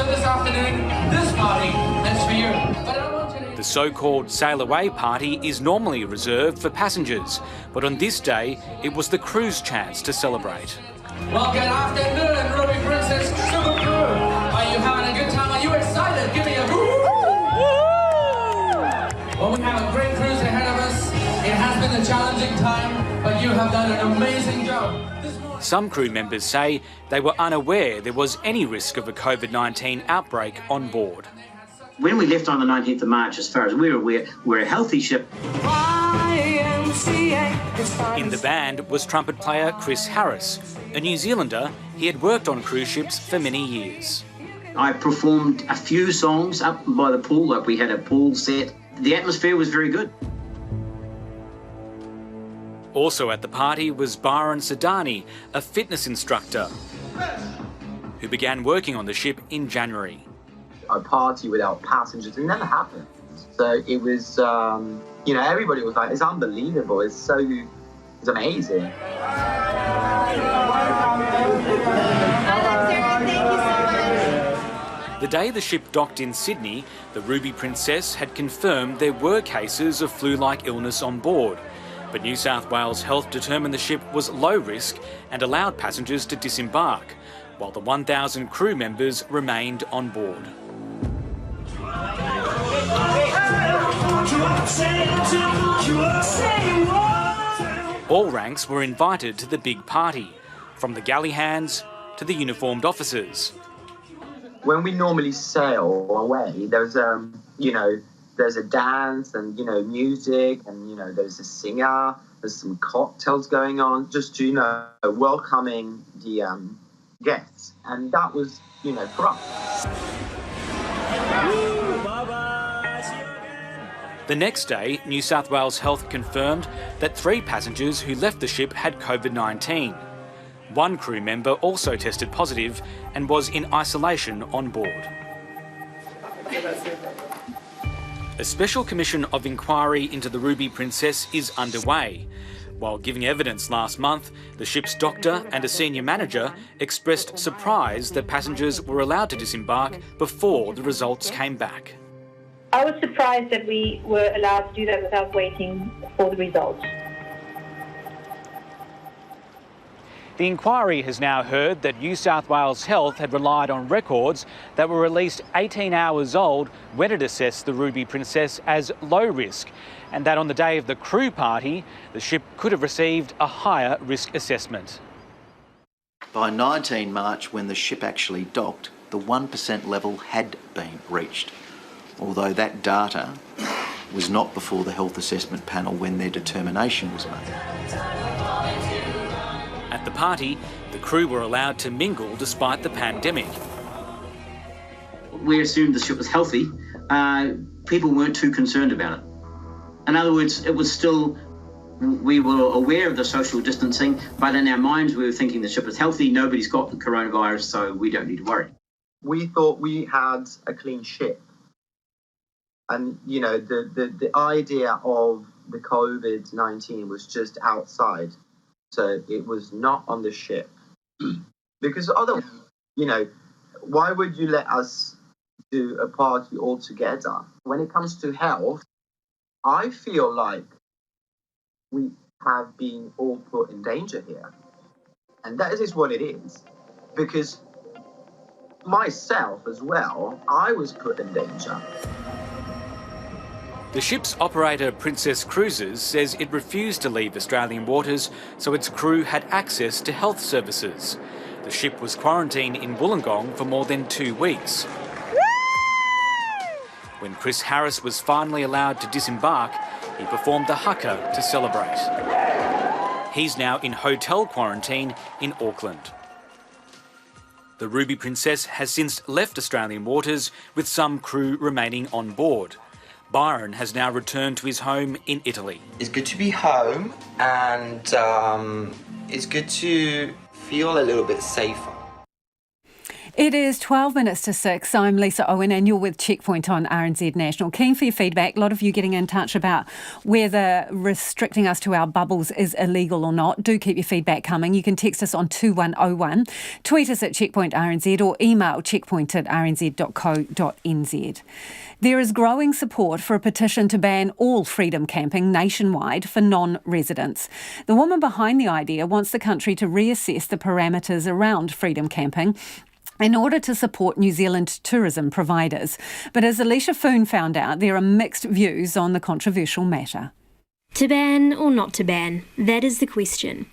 this afternoon, this party is for you. The so-called sail-away party is normally reserved for passengers, but on this day, it was the crew's chance to celebrate. Well, good afternoon, Ruby Princess Super Crew. Are you having a good time? Are you excited? Give me a woo! Well, we have a great cruise ahead of us. It has been a challenging time, but you have done an amazing job. Some crew members say they were unaware there was any risk of a COVID-19 outbreak on board. When we left on the 19th of March, as far as we're aware, we're a healthy ship. In the band was trumpet player Chris Harris, a New Zealander. He had worked on cruise ships for many years. I performed a few songs up by the pool, like we had a pool set. The atmosphere was very good. Also at the party was Byron Sadani, a fitness instructor, who began working on the ship in January. A party without passengers, it never happened. So it was, everybody was like, it's unbelievable, it's amazing. The day the ship docked in Sydney, the Ruby Princess had confirmed there were cases of flu-like illness on board. But New South Wales Health determined the ship was low risk and allowed passengers to disembark, while the 1,000 crew members remained on board. All ranks were invited to the big party, from the galley hands to the uniformed officers. When we normally sail away, there's a dance and, music and, there's a singer, there's some cocktails going on just to, welcoming the guests. And that was, for us. The next day, New South Wales Health confirmed that 3 passengers who left the ship had COVID-19. One crew member also tested positive and was in isolation on board. A special commission of inquiry into the Ruby Princess is underway. While giving evidence last month, the ship's doctor and a senior manager expressed surprise that passengers were allowed to disembark before the results came back. I was surprised that we were allowed to do that without waiting for the results. The inquiry has now heard that New South Wales Health had relied on records that were released 18 hours old when it assessed the Ruby Princess as low risk, and that on the day of the crew party, the ship could have received a higher risk assessment. By 19 March, when the ship actually docked, the 1% level had been reached, although that data was not before the health assessment panel when their determination was made. At the party, the crew were allowed to mingle despite the pandemic. We assumed the ship was healthy. People weren't too concerned about it. In other words, it was still, we were aware of the social distancing, but in our minds we were thinking the ship was healthy, nobody's got the coronavirus, so we don't need to worry. We thought we had a clean ship. And, the idea of the COVID-19 was just outside. So it was not on the ship. Because otherwise, why would you let us do a party all together? When it comes to health, I feel like we have been all put in danger here. And that is what it is. Because myself as well, I was put in danger. The ship's operator, Princess Cruises, says it refused to leave Australian waters so its crew had access to health services. The ship was quarantined in Wollongong for more than 2 weeks. When Chris Harris was finally allowed to disembark, he performed the haka to celebrate. He's now in hotel quarantine in Auckland. The Ruby Princess has since left Australian waters, with some crew remaining on board. Byron has now returned to his home in Italy. It's good to be home, and it's good to feel a little bit safer. It is 12 minutes to 6. I'm Lisa Owen and you're with Checkpoint on RNZ National. Keen for your feedback. A lot of you getting in touch about whether restricting us to our bubbles is illegal or not. Do keep your feedback coming. You can text us on 2101, tweet us at Checkpoint RNZ or email checkpoint@rnz.co.nz. There is growing support for a petition to ban all freedom camping nationwide for non-residents. The woman behind the idea wants the country to reassess the parameters around freedom camping in order to support New Zealand tourism providers. But as Alicia Foon found out, there are mixed views on the controversial matter. To ban or not to ban? That is the question.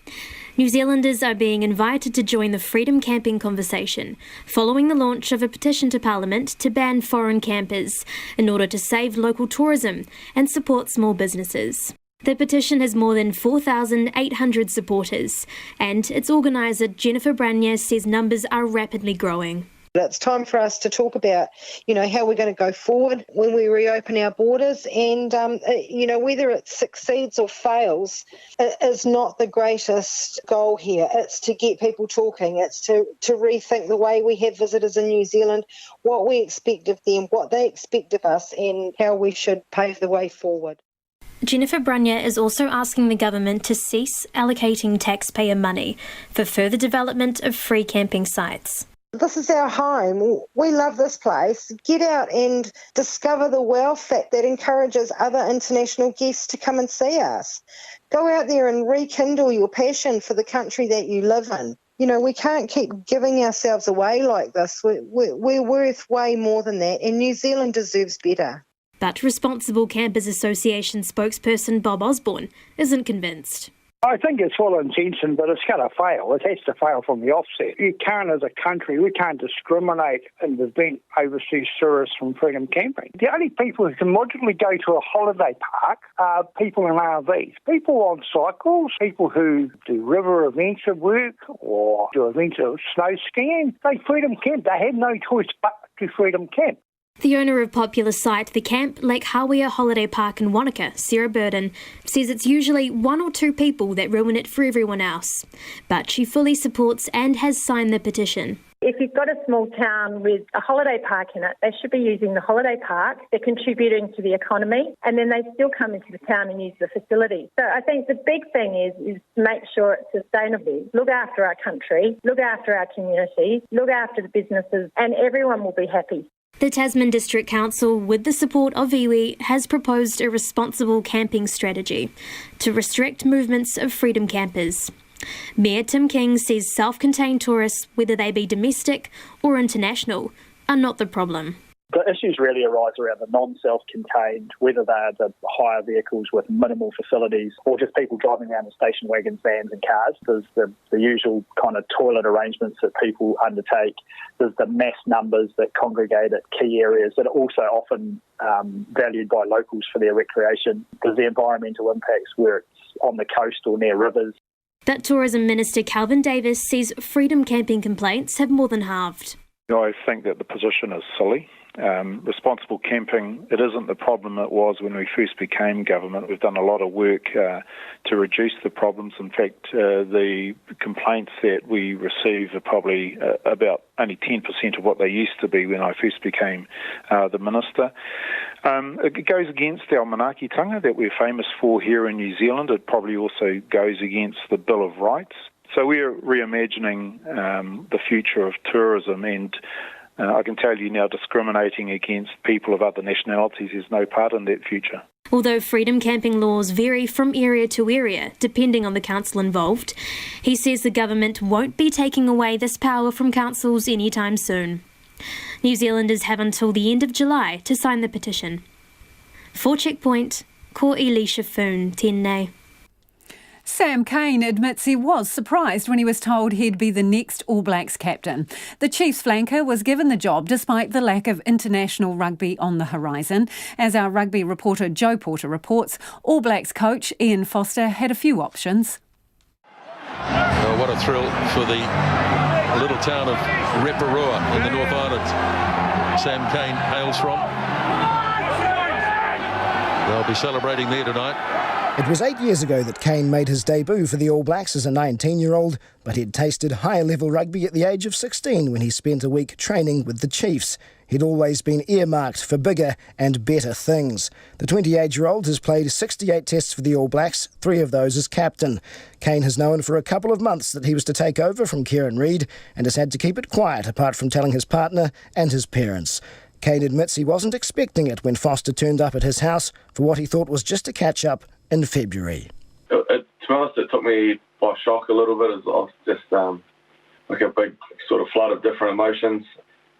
New Zealanders are being invited to join the freedom camping conversation following the launch of a petition to Parliament to ban foreign campers in order to save local tourism and support small businesses. The petition has more than 4,800 supporters, and its organiser Jennifer Branier says numbers are rapidly growing. It's time for us to talk about, how we're going to go forward when we reopen our borders, and, whether it succeeds or fails, it is not the greatest goal here. It's to get people talking. It's to rethink the way we have visitors in New Zealand, what we expect of them, what they expect of us, and how we should pave the way forward. Jennifer Brunya is also asking the government to cease allocating taxpayer money for further development of free camping sites. This is our home. We love this place. Get out and discover the wow fact that encourages other international guests to come and see us. Go out there and rekindle your passion for the country that you live in. We can't keep giving ourselves away like this. We're worth way more than that, and New Zealand deserves better. But Responsible Campers Association spokesperson Bob Osborne isn't convinced. I think it's well intentioned, but it's going to fail. It has to fail from the offset. You can't, as a country, we can't discriminate and prevent overseas tourists from freedom camping. The only people who can logically go to a holiday park are people in RVs. People on cycles, people who do river adventure work or do adventure snow skiing, they freedom camp. They have no choice but to freedom camp. The owner of popular site The Camp, Lake Hawea Holiday Park in Wanaka, Sarah Burden, says it's usually 1 or 2 people that ruin it for everyone else. But she fully supports and has signed the petition. If you've got a small town with a holiday park in it, they should be using the holiday park. They're contributing to the economy, and then they still come into the town and use the facility. So I think the big thing is to make sure it's sustainable. Look after our country, look after our community, look after the businesses, and everyone will be happy. The Tasman District Council, with the support of iwi, has proposed a responsible camping strategy to restrict movements of freedom campers. Mayor Tim King says self-contained tourists, whether they be domestic or international, are not the problem. The issues really arise around the non-self-contained, whether they are the hire vehicles with minimal facilities or just people driving around in station wagons, vans and cars. There's the usual kind of toilet arrangements that people undertake. There's the mass numbers that congregate at key areas that are also often valued by locals for their recreation. There's the environmental impacts where it's on the coast or near rivers. But Tourism Minister Calvin Davis says freedom camping complaints have more than halved. I think that the position is silly. Responsible camping, it isn't the problem it was when we first became government. We've done a lot of work to reduce the problems. In fact, the complaints that we receive are probably about only 10% of what they used to be when I first became the minister. It goes against our manaakitanga that we're famous for here in New Zealand. It probably also goes against the Bill of Rights. So we're reimagining the future of tourism, and I can tell you now, discriminating against people of other nationalities is no part in that future. Although freedom camping laws vary from area to area, depending on the council involved, he says the government won't be taking away this power from councils anytime soon. New Zealanders have until the end of July to sign the petition. For Checkpoint, ko Elisha Foon, tēnei. Sam Cane admits he was surprised when he was told he'd be the next All Blacks captain. The Chiefs flanker was given the job despite the lack of international rugby on the horizon. As our rugby reporter Joe Porter reports, All Blacks coach Ian Foster had a few options. Oh, what a thrill for the little town of Reparua in the North Island Sam Cane hails from. They'll be celebrating there tonight. It was 8 years ago that Cane made his debut for the All Blacks as a 19-year-old, but he'd tasted higher-level rugby at the age of 16 when he spent a week training with the Chiefs. He'd always been earmarked for bigger and better things. The 28-year-old has played 68 tests for the All Blacks, 3 of those as captain. Cane has known for a couple of months that he was to take over from Kieran Reid and has had to keep it quiet apart from telling his partner and his parents. Cane admits he wasn't expecting it when Foster turned up at his house for what he thought was just a catch-up in February. To be honest, it took me by shock a little bit. It was just like a big sort of flood of different emotions.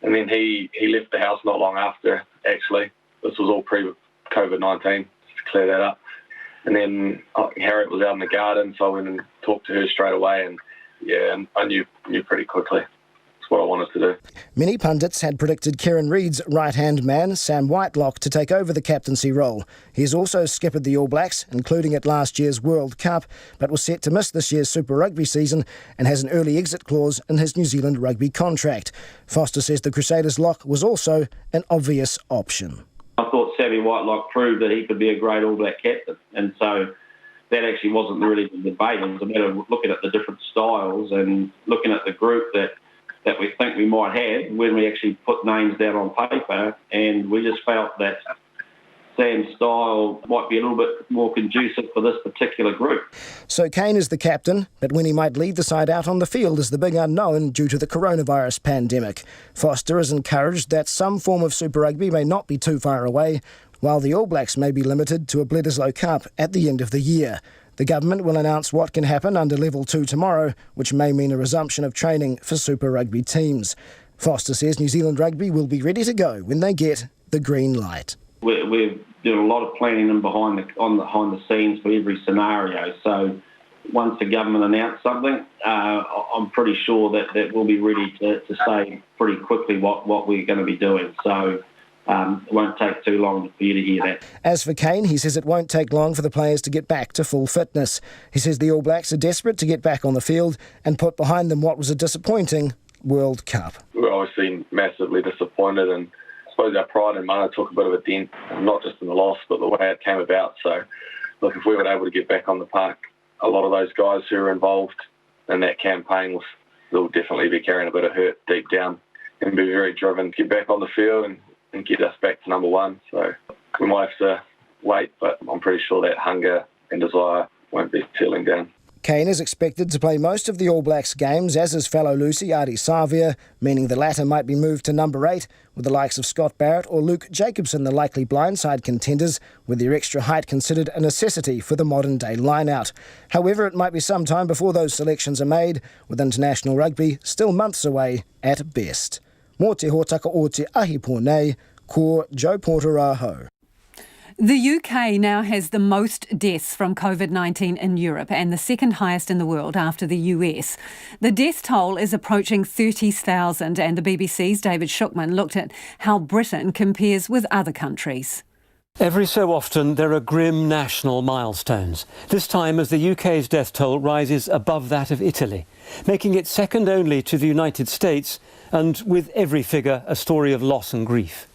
And then he left the house not long after, actually. This was all pre-COVID-19, just to clear that up. And then Harriet was out in the garden, so I went and talked to her straight away. And yeah, I knew pretty quickly. what I wanted to do. Many pundits had predicted Kieran Reid's right-hand man, Sam Whitelock, to take over the captaincy role. He's also skippered the All Blacks, including at last year's World Cup, but was set to miss this year's Super Rugby season and has an early exit clause in his New Zealand rugby contract. Foster says the Crusaders' lock was also an obvious option. I thought Sammy Whitelock proved that he could be a great All Black captain, and so that actually wasn't really the debate. It was a matter of looking at the different styles and looking at the group that we think we might have when we actually put names down on paper, and we just felt that Sam's style might be a little bit more conducive for this particular group. So Kane is the captain, but when he might lead the side out on the field is the big unknown due to the coronavirus pandemic. Foster is encouraged that some form of Super Rugby may not be too far away, while the All Blacks may be limited to a Bledisloe Cup at the end of the year. The government will announce what can happen under Level 2 tomorrow, which may mean a resumption of training for Super Rugby teams. Foster says New Zealand Rugby will be ready to go when they get the green light. We're doing a lot of planning behind the scenes for every scenario. So once the government announce something, I'm pretty sure that we'll be ready to say pretty quickly what we're going to be doing. So it won't take too long for you to hear that. As for Kane, he says it won't take long for the players to get back to full fitness. He says the All Blacks are desperate to get back on the field and put behind them what was a disappointing World Cup. We're obviously massively disappointed, and I suppose our pride in mana took a bit of a dent, not just in the loss, but the way it came about. So, look, if we were able to get back on the park, a lot of those guys who were involved in that campaign will definitely be carrying a bit of hurt deep down and be very driven to get back on the field and get us back to number one. So we might have to wait, but I'm pretty sure that hunger and desire won't be settling down. Kane is expected to play most of the All Blacks games, as is fellow Lucy Ardie Savia, meaning the latter might be moved to number 8, with the likes of Scott Barrett or Luke Jacobson the likely blindside contenders, with their extra height considered a necessity for the modern-day line-out. However, it might be some time before those selections are made, with international rugby still months away at best. Mō te hōtaka o te ahi pōnei, ko Joe Porter aho. The UK now has the most deaths from COVID-19 in Europe and the second highest in the world after the US. The death toll is approaching 30,000 and the BBC's David Shookman looked at how Britain compares with other countries. Every so often there are grim national milestones, this time as the UK's death toll rises above that of Italy, making it second only to the United States and with every figure a story of loss and grief.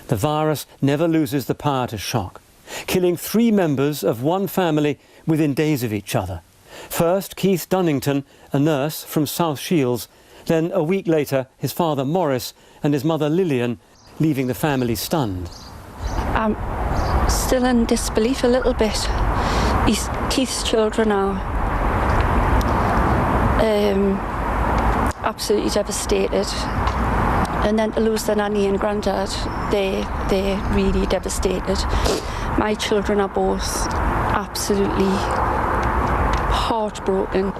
The virus never loses the power to shock, killing 3 members of one family within days of each other. First, Keith Dunnington, a nurse from South Shields, then a week later his father Morris and his mother Lillian, leaving the family stunned. I'm still in disbelief a little bit. Keith's children are absolutely devastated. And then to lose their nanny and granddad, they're really devastated. My children are both absolutely heartbroken.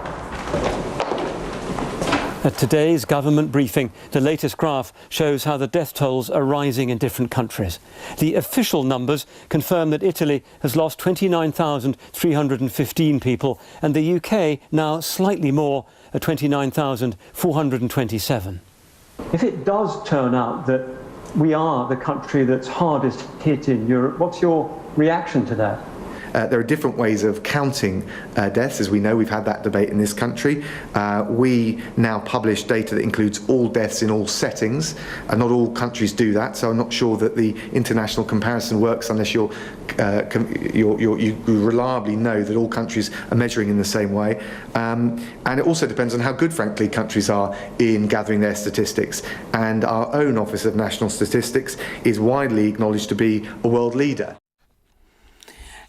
At today's government briefing, the latest graph shows how the death tolls are rising in different countries. The official numbers confirm that Italy has lost 29,315 people and the UK now slightly more at 29,427. If it does turn out that we are the country that's hardest hit in Europe, what's your reaction to that? There are different ways of counting deaths. As we know, we've had that debate in this country. We now publish data that includes all deaths in all settings. Not all countries do that, so I'm not sure that the international comparison works unless you reliably know that all countries are measuring in the same way. And it also depends on how good, frankly, countries are in gathering their statistics. And our own Office of National Statistics is widely acknowledged to be a world leader.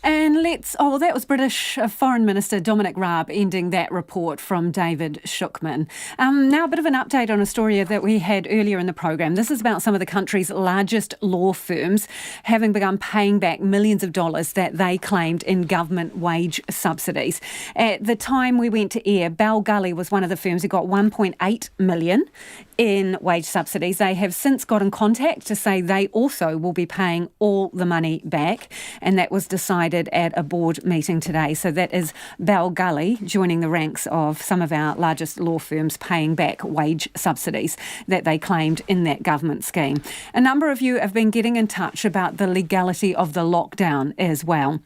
And that was British Foreign Minister Dominic Raab ending that report from David Shookman. Now a bit of an update on a story that we had earlier in the program. This is about some of the country's largest law firms having begun paying back millions of dollars that they claimed in government wage subsidies. At the time we went to air, Bell Gully was one of the firms who got $1.8 million in wage subsidies. They have since got in contact to say they also will be paying all the money back, and that was decided as had a board meeting today. So that is Bell Gully joining the ranks of some of our largest law firms paying back wage subsidies that they claimed in that government scheme. A number of you have been getting in touch about the legality of the lockdown as well.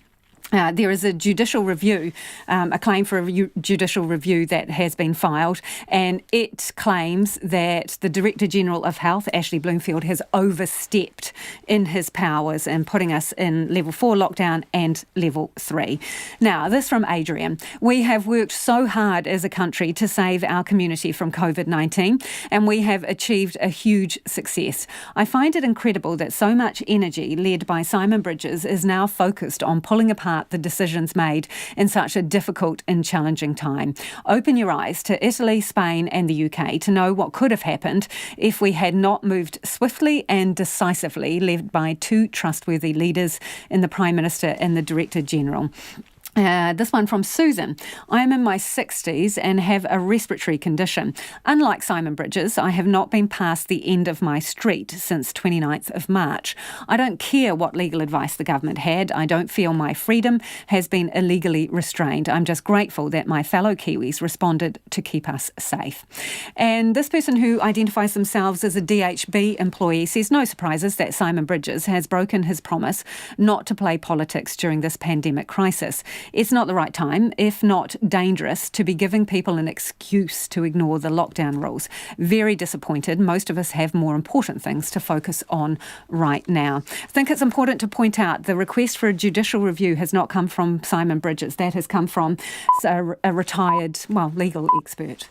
There is a judicial review, a claim for a judicial review that has been filed, and it claims that the Director General of Health, Ashley Bloomfield, has overstepped in his powers and putting us in level 4 lockdown and level 3. Now, this from Adrian. We have worked so hard as a country to save our community from COVID-19, and we have achieved a huge success. I find it incredible that so much energy led by Simon Bridges is now focused on pulling apart the decisions made in such a difficult and challenging time. Open your eyes to Italy, Spain and the UK to know what could have happened if we had not moved swiftly and decisively, led by two trustworthy leaders in the Prime Minister and the Director General. This one from Susan. I am in my 60s and have a respiratory condition. Unlike Simon Bridges, I have not been past the end of my street since 29th of March. I don't care what legal advice the government had. I don't feel my freedom has been illegally restrained. I'm just grateful that my fellow Kiwis responded to keep us safe. And this person, who identifies themselves as a DHB employee, says no surprises that Simon Bridges has broken his promise not to play politics during this pandemic crisis. It's not the right time, if not dangerous, to be giving people an excuse to ignore the lockdown rules. Very disappointed. Most of us have more important things to focus on right now. I think it's important to point out the request for a judicial review has not come from Simon Bridges. That has come from a retired, legal expert.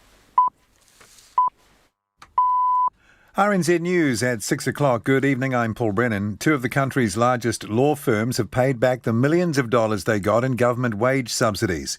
RNZ News at 6 o'clock. Good evening, I'm Paul Brennan. Two of the country's largest law firms have paid back the millions of dollars they got in government wage subsidies.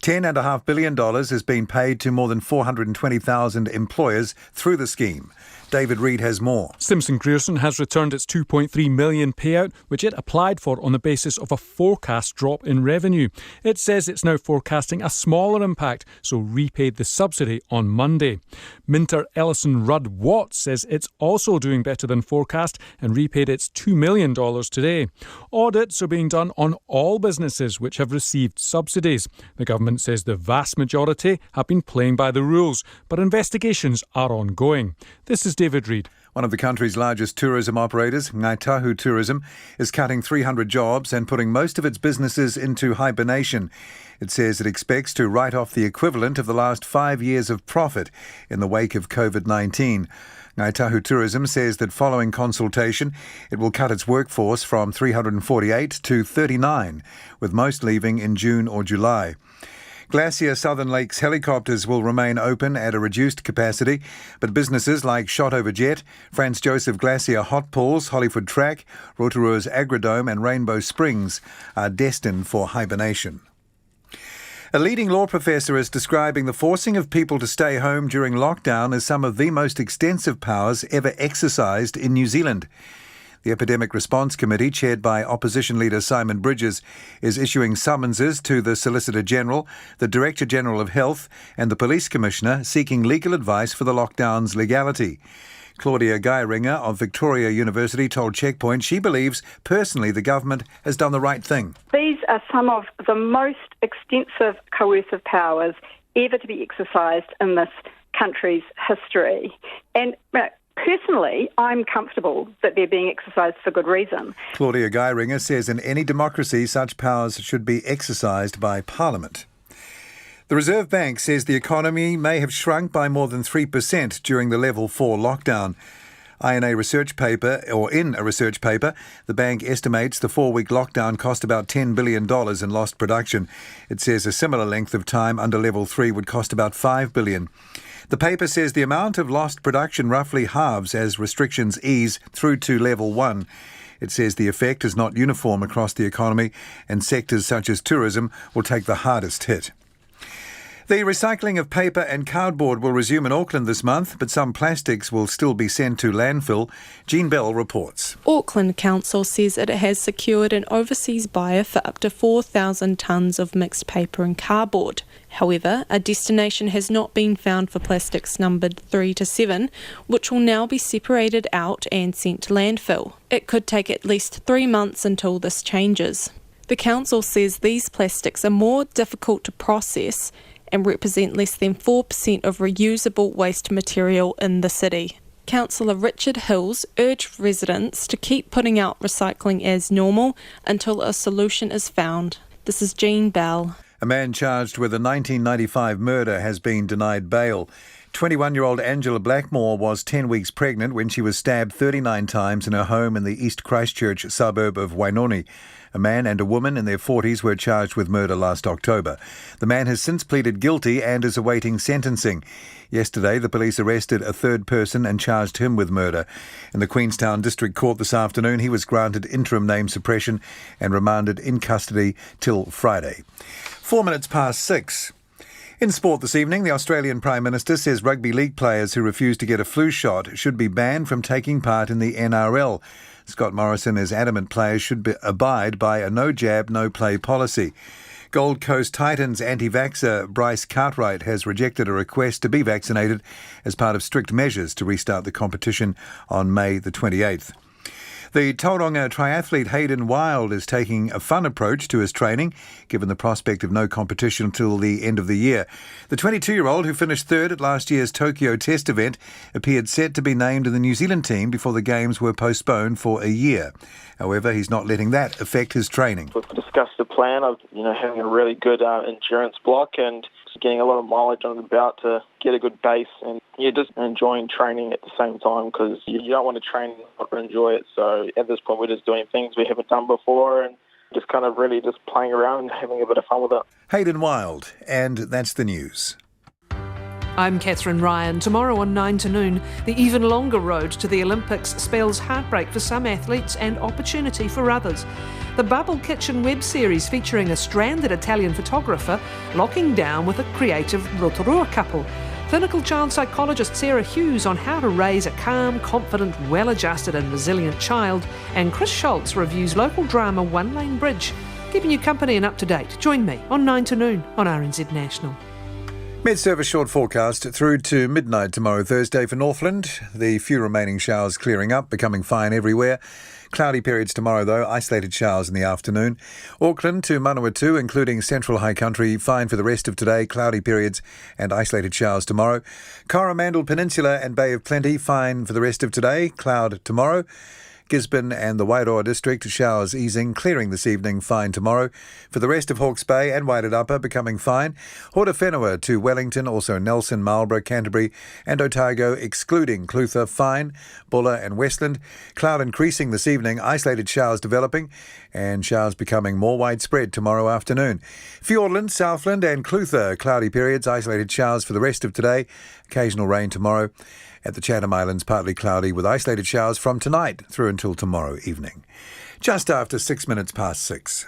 $10.5 billion has been paid to more than 420,000 employers through the scheme. David Reid has more. Simpson Grierson has returned its $2.3 million payout, which it applied for on the basis of a forecast drop in revenue. It says it's now forecasting a smaller impact, so repaid the subsidy on Monday. Minter Ellison Rudd Watts says it's also doing better than forecast and repaid its $2 million today. Audits are being done on all businesses which have received subsidies. The government says the vast majority have been playing by the rules, but investigations are ongoing. This is David Reid. One of the country's largest tourism operators, Ngāi Tourism, is cutting 300 jobs and putting most of its businesses into hibernation. It says it expects to write off the equivalent of the last 5 years of profit in the wake of COVID-19. Ngāi Tourism says that following consultation, it will cut its workforce from 348 to 39, with most leaving in June or July. Glacier Southern Lakes helicopters will remain open at a reduced capacity, but businesses like Shotover Jet, Franz Josef Glacier Hot Pools, Hollywood Track, Rotorua's Agrodome and Rainbow Springs are destined for hibernation. A leading law professor is describing the forcing of people to stay home during lockdown as some of the most extensive powers ever exercised in New Zealand. The Epidemic Response Committee, chaired by Opposition Leader Simon Bridges, is issuing summonses to the Solicitor General, the Director General of Health and the Police Commissioner seeking legal advice for the lockdown's legality. Claudia Geiringer of Victoria University told Checkpoint she believes personally the government has done the right thing. These are some of the most extensive coercive powers ever to be exercised in this country's history. And personally, I'm comfortable that they're being exercised for good reason. Claudia Geiringer says in any democracy, such powers should be exercised by Parliament. The Reserve Bank says the economy may have shrunk by more than 3% during the level 4 lockdown. In a research paper, the bank estimates the 4-week lockdown cost about $10 billion in lost production. It says a similar length of time under level 3 would cost about $5 billion. The paper says the amount of lost production roughly halves as restrictions ease through to level 1. It says the effect is not uniform across the economy and sectors such as tourism will take the hardest hit. The recycling of paper and cardboard will resume in Auckland this month, but some plastics will still be sent to landfill. Jean Bell reports. Auckland Council says it has secured an overseas buyer for up to 4,000 tonnes of mixed paper and cardboard. However, a destination has not been found for plastics numbered 3 to 7, which will now be separated out and sent to landfill. It could take at least 3 months until this changes. The council says these plastics are more difficult to process and represent less than 4% of reusable waste material in the city. Councillor Richard Hills urged residents to keep putting out recycling as normal until a solution is found. This is Jean Bell. A man charged with a 1995 murder has been denied bail. 21-year-old Angela Blackmore was 10 weeks pregnant when she was stabbed 39 times in her home in the East Christchurch suburb of Wainoni. A man and a woman in their 40s were charged with murder last October. The man has since pleaded guilty and is awaiting sentencing. Yesterday, the police arrested a third person and charged him with murder. In the Queenstown District Court this afternoon, he was granted interim name suppression and remanded in custody till Friday. 4 minutes past 6. In sport this evening, the Australian Prime Minister says rugby league players who refuse to get a flu shot should be banned from taking part in the NRL. Scott Morrison is adamant players should abide by a no-jab, no-play policy. Gold Coast Titans anti-vaxxer Bryce Cartwright has rejected a request to be vaccinated as part of strict measures to restart the competition on May the 28th. The Tauranga triathlete Hayden Wilde is taking a fun approach to his training, given the prospect of no competition until the end of the year. The 22-year-old, who finished third at last year's Tokyo Test event, appeared set to be named in the New Zealand team before the Games were postponed for a year. However, he's not letting that affect his training. We've discussed the plan of having a really good endurance block and getting a lot of mileage on the belt to get a good base, and just enjoying training at the same time, because you don't want to train and not enjoy it. So at this point, we're just doing things we haven't done before and just kind of really just playing around and having a bit of fun with it. Hayden Wilde, and that's the news. I'm Catherine Ryan. Tomorrow on 9 to noon, the even longer road to the Olympics spells heartbreak for some athletes and opportunity for others. The Bubble Kitchen web series featuring a stranded Italian photographer locking down with a creative Rotorua couple. Clinical child psychologist Sarah Hughes on how to raise a calm, confident, well-adjusted and resilient child. And Chris Schultz reviews local drama One Lane Bridge. Keeping you company and up to date. Join me on 9 to noon on RNZ National. Mid-service short forecast through to midnight tomorrow, Thursday for Northland. The few remaining showers clearing up, becoming fine everywhere. Cloudy periods tomorrow, though, isolated showers in the afternoon. Auckland to Manawatu, including central high country, fine for the rest of today. Cloudy periods and isolated showers tomorrow. Coromandel Peninsula and Bay of Plenty, fine for the rest of today. Cloud tomorrow. Gisborne and the Wairoa district, showers easing, clearing this evening, fine tomorrow. For the rest of Hawke's Bay and Wairatapa, becoming fine. Hortowhenua to Wellington, also Nelson, Marlborough, Canterbury and Otago, excluding Clutha, fine. Buller and Westland, cloud increasing this evening, isolated showers developing and showers becoming more widespread tomorrow afternoon. Fiordland, Southland and Clutha, cloudy periods, isolated showers for the rest of today, occasional rain tomorrow. At the Chatham Islands, partly cloudy with isolated showers from tonight through until tomorrow evening. Just after 6 minutes past 6.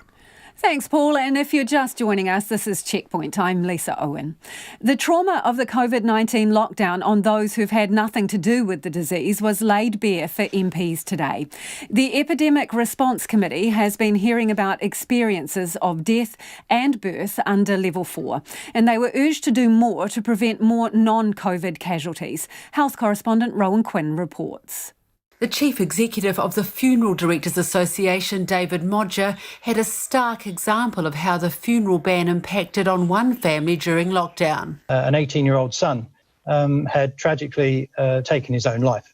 Thanks, Paul. And if you're just joining us, this is Checkpoint. I'm Lisa Owen. The trauma of the COVID-19 lockdown on those who've had nothing to do with the disease was laid bare for MPs today. The Epidemic Response Committee has been hearing about experiences of death and birth under Level 4, and they were urged to do more to prevent more non-COVID casualties. Health correspondent Rowan Quinn reports. The Chief Executive of the Funeral Directors Association, David Modger, had a stark example of how the funeral ban impacted on one family during lockdown. An 18-year-old son had tragically taken his own life.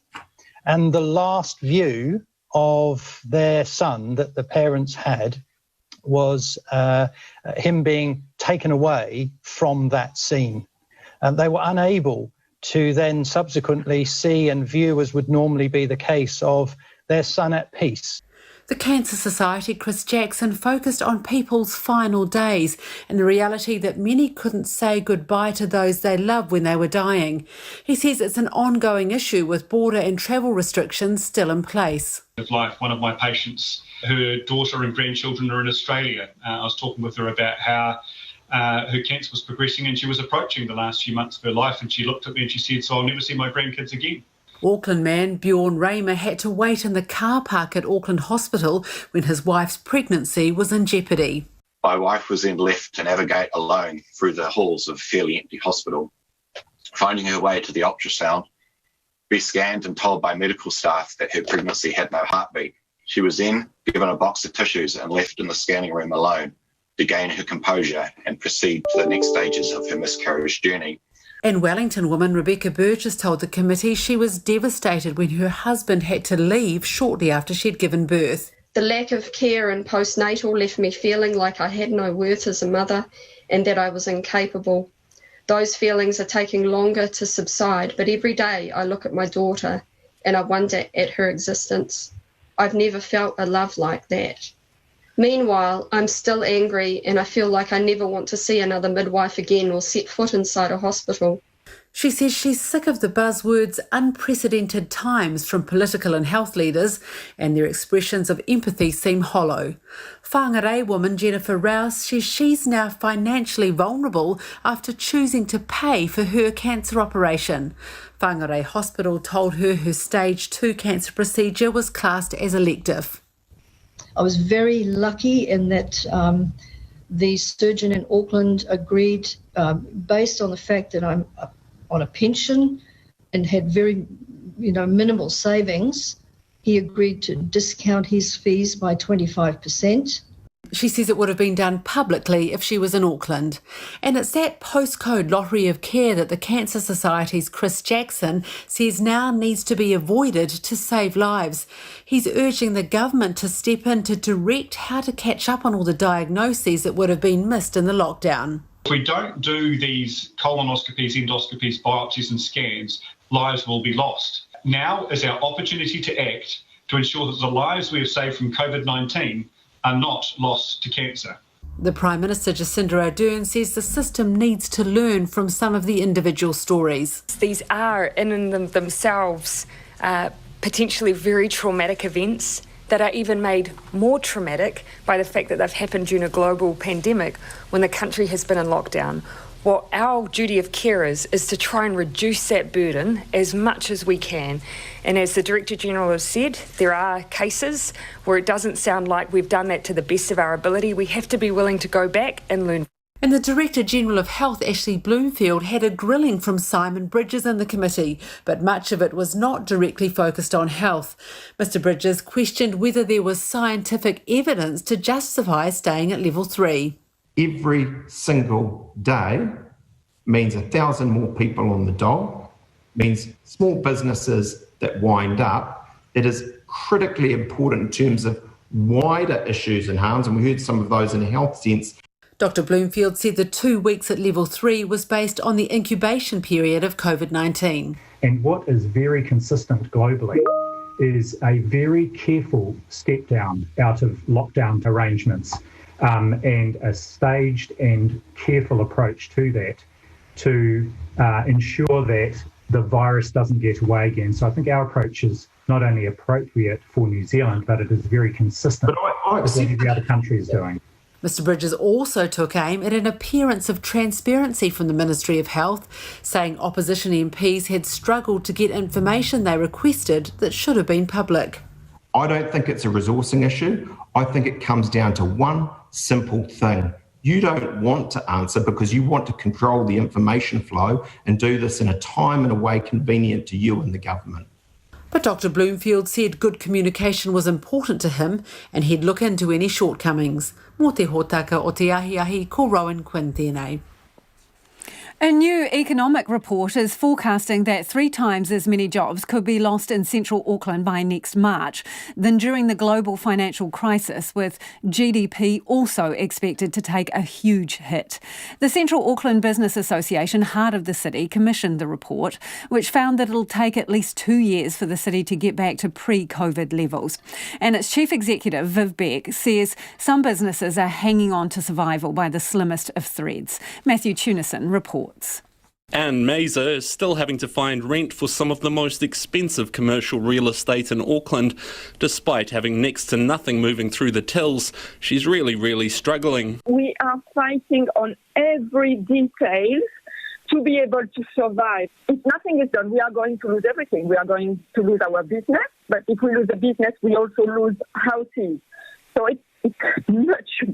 And the last view of their son that the parents had was him being taken away from that scene. They were unable to then subsequently see and view, as would normally be the case, of their son at peace. The Cancer Society, Chris Jackson, focused on people's final days and the reality that many couldn't say goodbye to those they loved when they were dying. He says it's an ongoing issue with border and travel restrictions still in place. Like one of my patients, her daughter and grandchildren are in Australia. I was talking with her about how her cancer was progressing and she was approaching the last few months of her life, and she looked at me and she said, "So I'll never see my grandkids again." Auckland man Bjorn Raymer had to wait in the car park at Auckland Hospital when his wife's pregnancy was in jeopardy. My wife was then left to navigate alone through the halls of a fairly empty hospital, finding her way to the ultrasound, be scanned and told by medical staff that her pregnancy had no heartbeat, She was then given a box of tissues and left in the scanning room alone to gain her composure and proceed to the next stages of her miscarriage journey. And Wellington woman Rebecca Burgess told the committee she was devastated when her husband had to leave shortly after she'd given birth. The lack of care and postnatal left me feeling like I had no worth as a mother and that I was incapable. Those feelings are taking longer to subside, but every day I look at my daughter and I wonder at her existence. I've never felt a love like that. Meanwhile, I'm still angry and I feel like I never want to see another midwife again or set foot inside a hospital. She says she's sick of the buzzwords unprecedented times from political and health leaders, and their expressions of empathy seem hollow. Whangarei woman Jennifer Rouse says she's now financially vulnerable after choosing to pay for her cancer operation. Whangarei Hospital told her stage 2 cancer procedure was classed as elective. I was very lucky in that the surgeon in Auckland agreed, based on the fact that I'm on a pension and had very, minimal savings, he agreed to discount his fees by 25%. She says it would have been done publicly if she was in Auckland. And it's that postcode lottery of care that the Cancer Society's Chris Jackson says now needs to be avoided to save lives. He's urging the government to step in to direct how to catch up on all the diagnoses that would have been missed in the lockdown. If we don't do these colonoscopies, endoscopies, biopsies and scans, lives will be lost. Now is our opportunity to act to ensure that the lives we have saved from COVID-19 are not lost to cancer. The Prime Minister Jacinda Ardern says the system needs to learn from some of the individual stories. These are in themselves potentially very traumatic events that are even made more traumatic by the fact that they've happened during a global pandemic when the country has been in lockdown. What our duty of carers is to try and reduce that burden as much as we can. And as the Director General has said, there are cases where it doesn't sound like we've done that to the best of our ability. We have to be willing to go back and learn. And the Director General of Health, Ashley Bloomfield, had a grilling from Simon Bridges in the committee, but much of it was not directly focused on health. Mr Bridges questioned whether there was scientific evidence to justify staying at level 3. Every single day means 1,000 more people on the dole, means small businesses that wind up. It is critically important in terms of wider issues and harms, and we heard some of those in a health sense. Dr Bloomfield said the 2 weeks at level 3 was based on the incubation period of COVID-19. And what is very consistent globally is a very careful step down out of lockdown arrangements. And a staged and careful approach to that to ensure that the virus doesn't get away again. So I think our approach is not only appropriate for New Zealand, but it is very consistent with what every other country is doing. Mr Bridges also took aim at an appearance of transparency from the Ministry of Health, saying opposition MPs had struggled to get information they requested that should have been public. I don't think it's a resourcing issue. I think it comes down to one simple thing. You don't want to answer because you want to control the information flow and do this in a time and a way convenient to you and the government. But Dr Bloomfield said good communication was important to him and he'd look into any shortcomings. Mō te hōtaka o te ahi ko Rowan Quinn tēnei. A new economic report is forecasting that 3 times as many jobs could be lost in central Auckland by next March than during the global financial crisis, with GDP also expected to take a huge hit. The Central Auckland Business Association, heart of the city, commissioned the report, which found that it'll take at least 2 years for the city to get back to pre-COVID levels. And its chief executive, Viv Beck, says some businesses are hanging on to survival by the slimmest of threads. Matthew Tunison reports. Anne Mazer is still having to find rent for some of the most expensive commercial real estate in Auckland. Despite having next to nothing moving through the tills, she's really struggling. We are fighting on every detail to be able to survive. If nothing is done, we are going to lose everything. We are going to lose our business, but if we lose the business, we also lose houses. So it's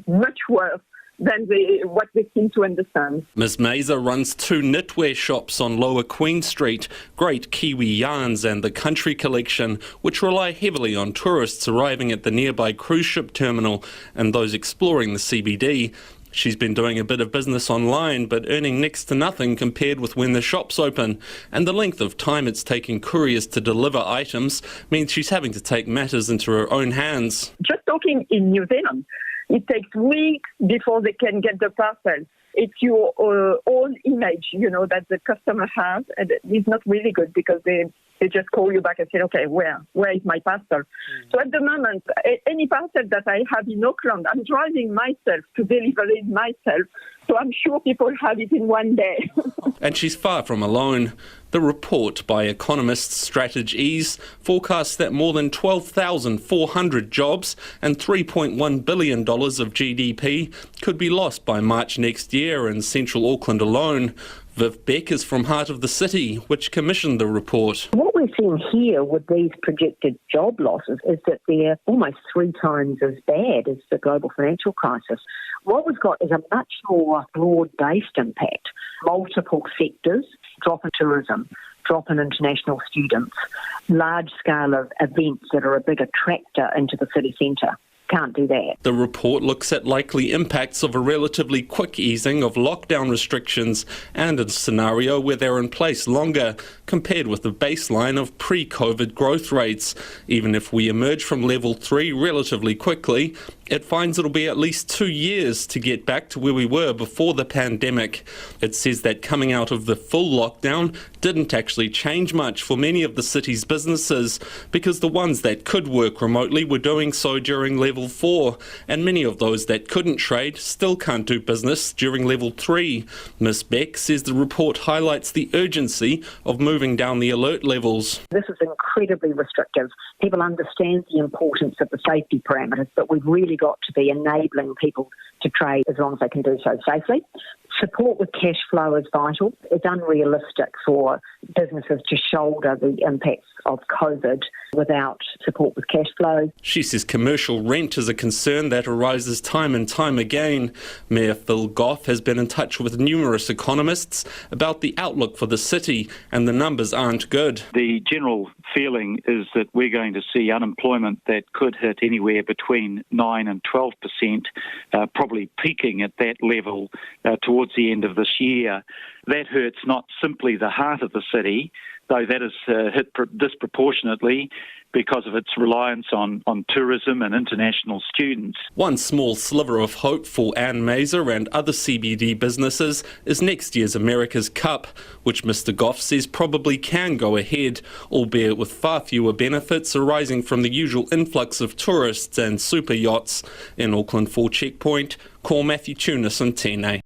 much worse than what they seem to understand. Ms Mazer runs 2 knitwear shops on Lower Queen Street, Great Kiwi Yarns and the Country Collection, which rely heavily on tourists arriving at the nearby cruise ship terminal and those exploring the CBD. She's been doing a bit of business online, but earning next to nothing compared with when the shops open. And the length of time it's taking couriers to deliver items means she's having to take matters into her own hands. Just talking in New Zealand, it takes weeks before they can get the parcel. It's your own image, that the customer has, and it's not really good because they just call you back and say, okay, where is my parcel? So at the moment, any parcel that I have in Auckland, I'm driving myself to deliver it myself. So I'm sure people have it in one day. And she's far from alone. The report by economists Strategies forecasts that more than 12,400 jobs and $3.1 billion of GDP could be lost by March next year in central Auckland alone. Viv Beck is from Heart of the City, which commissioned the report. What we're seeing here with these projected job losses is that they're almost 3 times as bad as the global financial crisis. What we've got is a much more broad-based impact. Multiple sectors, drop in tourism, drop in international students, large scale of events that are a big attractor into the city centre. Can't do that. The report looks at likely impacts of a relatively quick easing of lockdown restrictions and a scenario where they're in place longer compared with the baseline of pre-COVID growth rates. Even if we emerge from level 3 relatively quickly, it finds it'll be at least 2 years to get back to where we were before the pandemic. It says that coming out of the full lockdown didn't actually change much for many of the city's businesses because the ones that could work remotely were doing so during level 4, and many of those that couldn't trade still can't do business during level 3. Ms Beck says the report highlights the urgency of moving down the alert levels. This is incredibly restrictive. People understand the importance of the safety parameters, but we've really got to be enabling people to trade as long as they can do so safely. Support with cash flow is vital. It's unrealistic for businesses to shoulder the impacts of COVID without support with cash flow. She says commercial rent is a concern that arises time and time again. Mayor Phil Goff has been in touch with numerous economists about the outlook for the city, and the numbers aren't good. The general feeling is that we're going to see unemployment that could hit anywhere between 9 and 12%, probably peaking at that level towards the end of this year. That hurts not simply the heart of the city, though that is hit disproportionately because of its reliance on tourism and international students. One small sliver of hope for Anne Mazer and other CBD businesses is next year's America's Cup, which Mr Goff says probably can go ahead, albeit with far fewer benefits arising from the usual influx of tourists and super yachts. In Auckland for Checkpoint, call Matthew Tunis and Tēnei.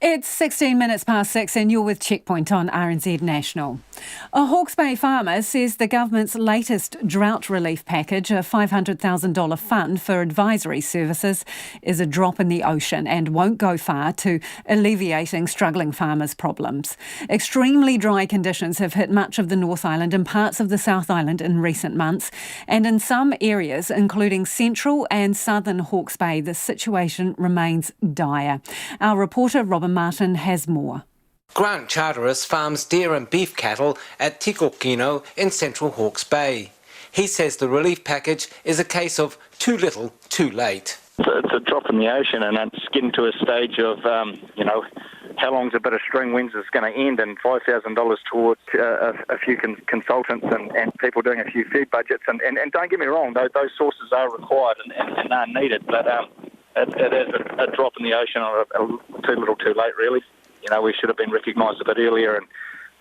It's 16 minutes past 6 and you're with Checkpoint on RNZ National. A Hawke's Bay farmer says the government's latest drought relief package, a $500,000 fund for advisory services, is a drop in the ocean and won't go far to alleviating struggling farmers' problems. Extremely dry conditions have hit much of the North Island and parts of the South Island in recent months, and in some areas, including central and southern Hawke's Bay, the situation remains dire. Our reporter Robin Martin has more. Grant Charteris farms deer and beef cattle at Tikokino in central Hawke's Bay. He says the relief package is a case of too little, too late. It's a drop in the ocean, and it's getting to a stage of, how long's a bit of string, when's it's going to end, and $5,000 towards a few consultants and people doing a few feed budgets. And don't get me wrong, those sources are required and are needed, but it is a drop in the ocean, or too little, too late, really. We should have been recognised a bit earlier, and,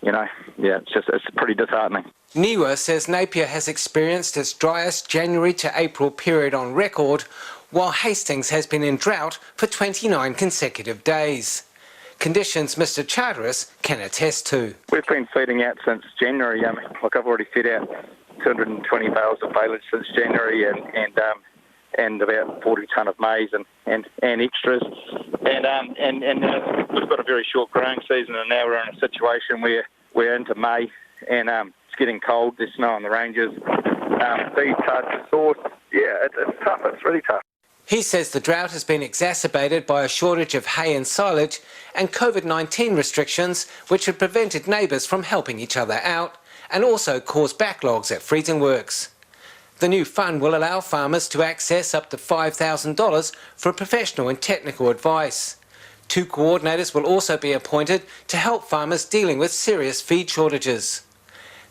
it's pretty disheartening. Niwa says Napier has experienced its driest January to April period on record, while Hastings has been in drought for 29 consecutive days. Conditions Mr Charteris can attest to. We've been feeding out since January. I've already fed out 220 bales of silage since January, and about 40 tonne of maize and extras. And we've got a very short growing season, and now we're in a situation where we're into May, and it's getting cold. There's snow on the ranges. Feed's hard to source. Yeah, it's tough. It's really tough. He says the drought has been exacerbated by a shortage of hay and silage and COVID-19 restrictions, which have prevented neighbours from helping each other out and also caused backlogs at freezing works. The new fund will allow farmers to access up to $5,000 for professional and technical advice. 2 coordinators will also be appointed to help farmers dealing with serious feed shortages.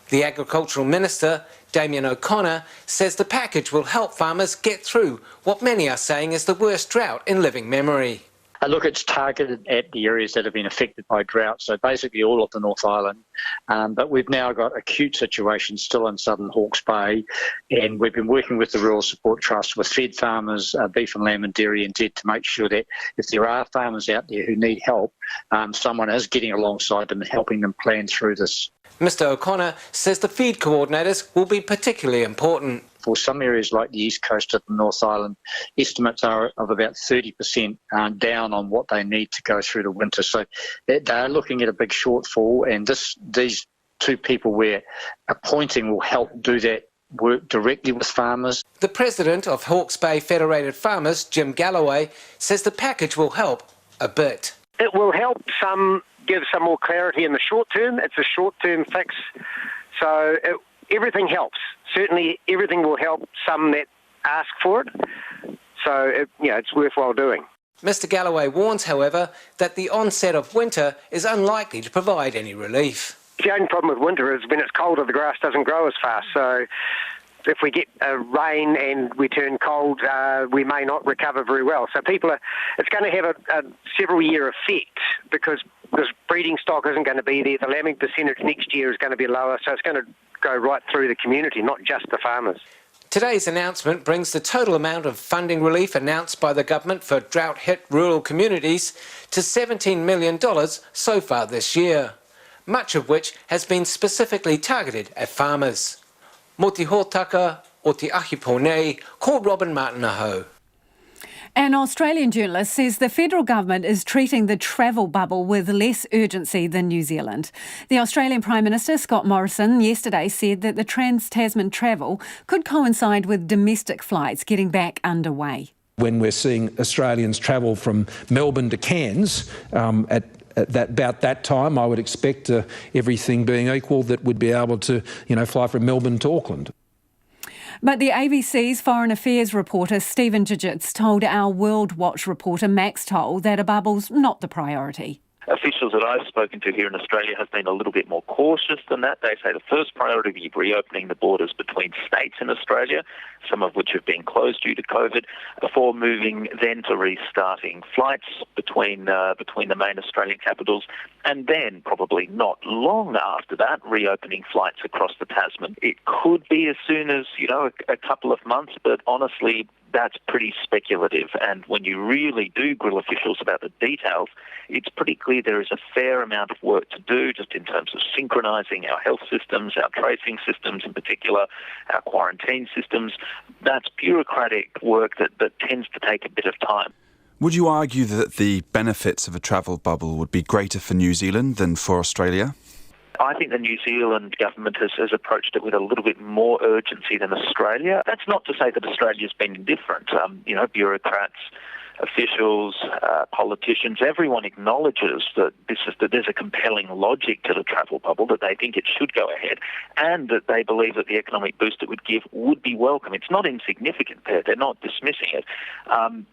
The Agricultural Minister, Damien O'Connor, says the package will help farmers get through what many are saying is the worst drought in living memory. Look, it's targeted at the areas that have been affected by drought, so basically all of the North Island. But we've now got acute situations still in southern Hawke's Bay, and we've been working with the Rural Support Trust, with fed farmers, beef and lamb and dairy and dead, to make sure that if there are farmers out there who need help, someone is getting alongside them and helping them plan through this. Mr O'Connor says the feed coordinators will be particularly important. For some areas like the east coast of the North Island, estimates are of about 30% down on what they need to go through the winter. So they're looking at a big shortfall, and these 2 people we're appointing will help do that work directly with farmers. The president of Hawke's Bay Federated Farmers, Jim Galloway, says the package will help a bit. It will help give some more clarity in the short term. It's a short-term fix, so everything helps. Certainly everything will help some that ask for it, so it's worthwhile doing. Mr Galloway warns, however, that the onset of winter is unlikely to provide any relief. The only problem with winter is when it's colder, the grass doesn't grow as fast, so if we get rain and we turn cold, we may not recover very well. So it's going to have a several-year effect, because this breeding stock isn't going to be there. The lambing percentage next year is going to be lower, so it's going to go right through the community, not just the farmers. Today's announcement brings the total amount of funding relief announced by the government for drought-hit rural communities to $17 million so far this year, much of which has been specifically targeted at farmers. Mo te hōtaka o te ahi pōnei, ko Robin Martin-aho. An Australian journalist says the federal government is treating the travel bubble with less urgency than New Zealand. The Australian Prime Minister, Scott Morrison, yesterday said that the Trans-Tasman travel could coincide with domestic flights getting back underway. When we're seeing Australians travel from Melbourne to Cairns at about that time, I would expect, everything being equal, that we'd be able to, fly from Melbourne to Auckland. But the ABC's Foreign Affairs reporter Stephen Gigits told our World Watch reporter Max Toll that a bubble's not the priority. Officials that I've spoken to here in Australia have been a little bit more cautious than that. They say the first priority will be reopening the borders between states in Australia, some of which have been closed due to COVID, before moving then to restarting flights between the main Australian capitals, and then probably not long after that, reopening flights across the Tasman. It could be as soon as, a couple of months, but honestly, that's pretty speculative. And when you really do grill officials about the details, it's pretty clear there is a fair amount of work to do just in terms of synchronising our health systems, our tracing systems in particular, our quarantine systems. That's bureaucratic work that tends to take a bit of time. Would you argue that the benefits of a travel bubble would be greater for New Zealand than for Australia? I think the New Zealand government has approached it with a little bit more urgency than Australia. That's not to say that Australia's been indifferent. Bureaucrats, officials, politicians, everyone acknowledges that there's a compelling logic to the travel bubble, that they think it should go ahead, and that they believe that the economic boost it would give would be welcome. It's not insignificant there. They're not dismissing it.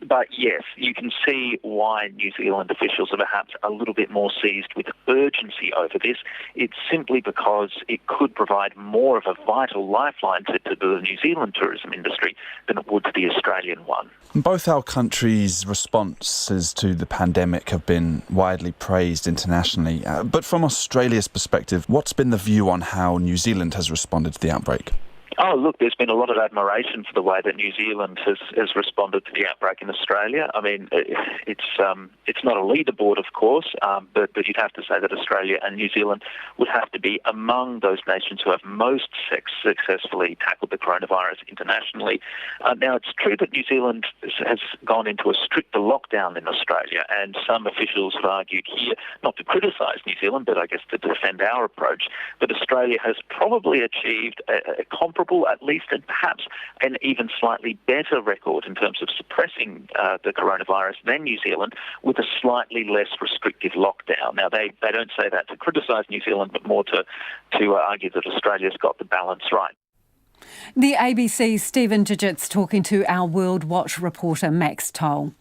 But yes, you can see why New Zealand officials are perhaps a little bit more seized with urgency over this. It's simply because it could provide more of a vital lifeline to the New Zealand tourism industry than it would to the Australian one. Both our countries' responses to the pandemic have been widely praised internationally. But from Australia's perspective, what's been the view on how New Zealand has responded to the outbreak? Oh, look, there's been a lot of admiration for the way that New Zealand has responded to the outbreak in Australia. I mean, it's not a leaderboard, of course, but you'd have to say that Australia and New Zealand would have to be among those nations who have most successfully tackled the coronavirus internationally. Now, it's true that New Zealand has gone into a stricter lockdown than Australia, and some officials have argued here, not to criticise New Zealand, but I guess to defend our approach, that Australia has probably achieved a comparable comparable, at least, and perhaps an even slightly better record in terms of suppressing the coronavirus than New Zealand, with a slightly less restrictive lockdown. Now, they don't say that to criticise New Zealand, but more to argue that Australia's got the balance right. The ABC's Stephen Digits talking to our World Watch reporter Max Toll.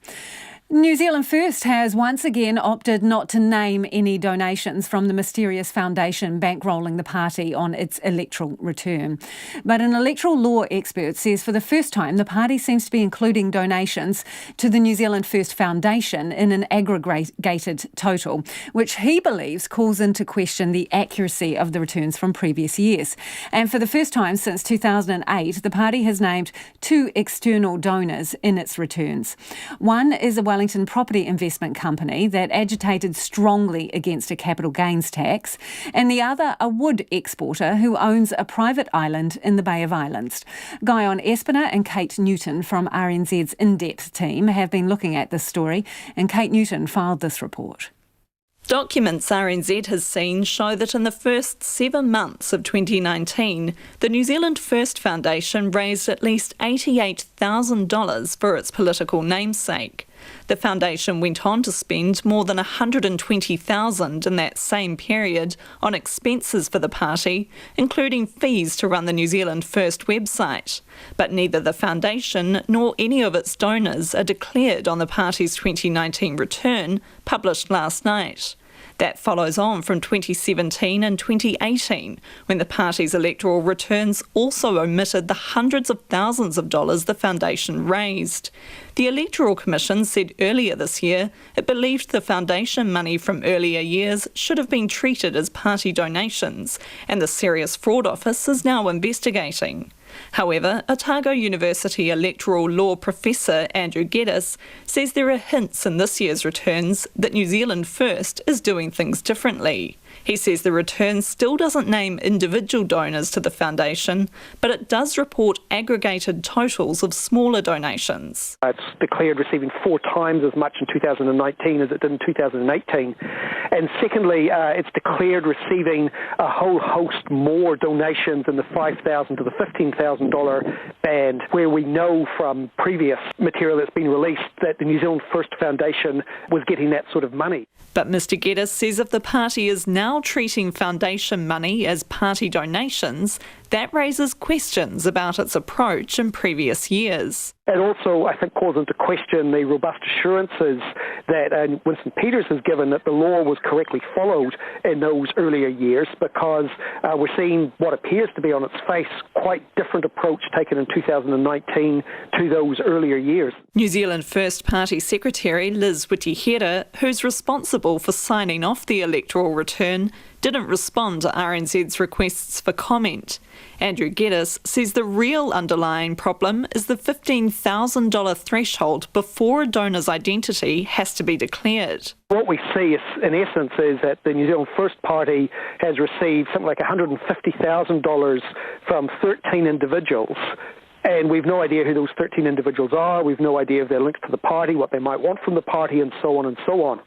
New Zealand First has once again opted not to name any donations from the mysterious foundation bankrolling the party on its electoral return. But an electoral law expert says for the first time the party seems to be including donations to the New Zealand First Foundation in an aggregated total, which he believes calls into question the accuracy of the returns from previous years. And for the first time since 2008, the party has named 2 external donors in its returns. One is a Wellington property investment company that agitated strongly against a capital gains tax, and the other a wood exporter who owns a private island in the Bay of Islands. Guyon Espiner and Kate Newton from RNZ's in-depth team have been looking at this story, and Kate Newton filed this report. Documents RNZ has seen show that in the first 7 months of 2019, the New Zealand First Foundation raised at least $88,000 for its political namesake. The foundation went on to spend more than $120,000 in that same period on expenses for the party, including fees to run the New Zealand First website. But neither the foundation nor any of its donors are declared on the party's 2019 return, published last night. That follows on from 2017 and 2018, when the party's electoral returns also omitted the hundreds of thousands of dollars the foundation raised. The Electoral Commission said earlier this year it believed the foundation money from earlier years should have been treated as party donations, and the Serious Fraud Office is now investigating. However, Otago University electoral law professor Andrew Geddes says there are hints in this year's returns that New Zealand First is doing things differently. He says the return still doesn't name individual donors to the foundation, but it does report aggregated totals of smaller donations. It's declared receiving 4 times as much in 2019 as it did in 2018. And secondly, it's declared receiving a whole host more donations in the $5,000 to the $15,000 band, where we know from previous material that's been released that the New Zealand First Foundation was getting that sort of money. But Mr Geddes says if the party is now treating foundation money as party donations, that raises questions about its approach in previous years. It also, I think, calls into question the robust assurances that Winston Peters has given that the law was correctly followed in those earlier years, because we're seeing what appears to be on its face quite different approach taken in 2019 to those earlier years. New Zealand First Party Secretary Liz Witihira, who's responsible for signing off the electoral return, didn't respond to RNZ's requests for comment. Andrew Geddes says the real underlying problem is the $15,000 threshold before a donor's identity has to be declared. What we see, in essence, is that the New Zealand First Party has received something like $150,000 from 13 individuals. And we've no idea who those 13 individuals are. We've no idea if they're linked to the party, what they might want from the party, and so on and so on.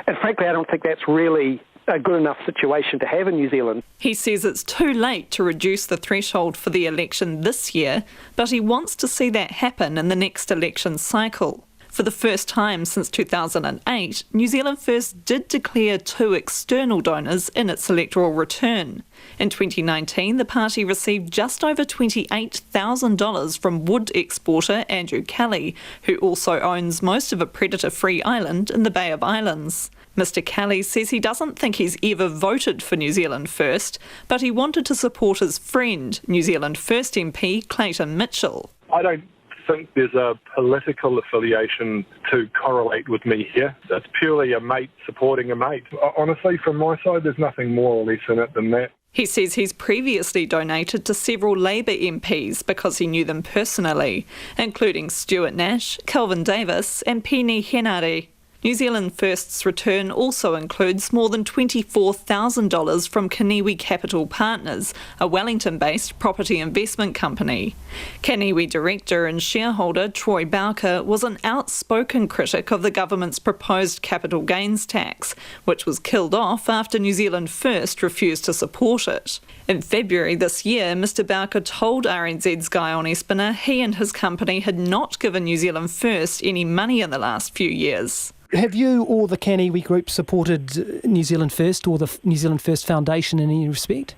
And frankly, I don't think that's really a good enough situation to have in New Zealand. He says it's too late to reduce the threshold for the election this year, but he wants to see that happen in the next election cycle. For the first time since 2008, New Zealand First did declare 2 external donors in its electoral return. In 2019, the party received just over $28,000 from wood exporter Andrew Kelly, who also owns most of a predator-free island in the Bay of Islands. Mr Kelly says he doesn't think he's ever voted for New Zealand First, but he wanted to support his friend, New Zealand First MP Clayton Mitchell. I don't think there's a political affiliation to correlate with me here. It's purely a mate supporting a mate. Honestly, from my side, there's nothing more or less in it than that. He says he's previously donated to several Labour MPs because he knew them personally, including Stuart Nash, Kelvin Davis and Penny Henare. New Zealand First's return also includes more than $24,000 from Kaniwi Capital Partners, a Wellington-based property investment company. Kaniwi director and shareholder Troy Bowker was an outspoken critic of the government's proposed capital gains tax, which was killed off after New Zealand First refused to support it. In February this year, Mr Bowker told RNZ's Guy on Espiner he and his company had not given New Zealand First any money in the last few years. Have you or the Kaniwi Group supported New Zealand First or the New Zealand First Foundation in any respect?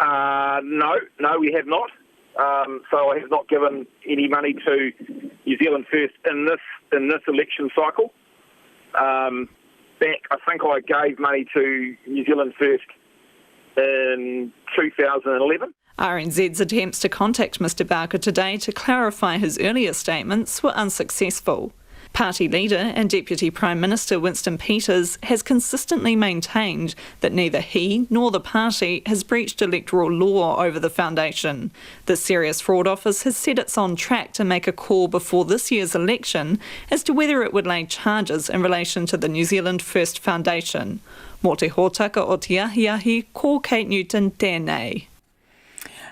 No, we have not. So I have not given any money to New Zealand First in this election cycle. I think I gave money to New Zealand First in 2011. RNZ's attempts to contact Mr Bowker today to clarify his earlier statements were unsuccessful. Party leader and Deputy Prime Minister Winston Peters has consistently maintained that neither he nor the party has breached electoral law over the foundation. The Serious Fraud Office has said it's on track to make a call before this year's election as to whether it would lay charges in relation to the New Zealand First Foundation. Mō te hōtaka o te ahiahi, ko Kate Newton tēnei.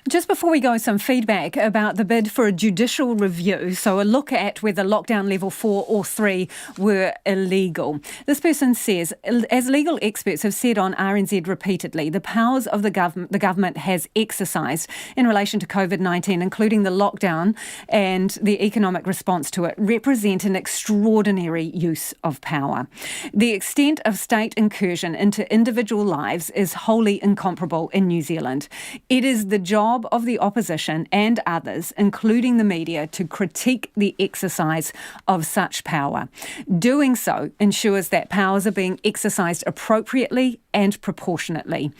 Just before we go, some feedback about the bid for a judicial review, so a look at whether lockdown level 4 or 3 were illegal. This person says, as legal experts have said on RNZ repeatedly, the powers of the government has exercised in relation to COVID-19, including the lockdown and the economic response to it, represent an extraordinary use of power. The extent of state incursion into individual lives is wholly incomparable in New Zealand. It is the job of the opposition and others, including the media, to critique the exercise of such power. Doing so ensures that powers are being exercised appropriately and proportionately.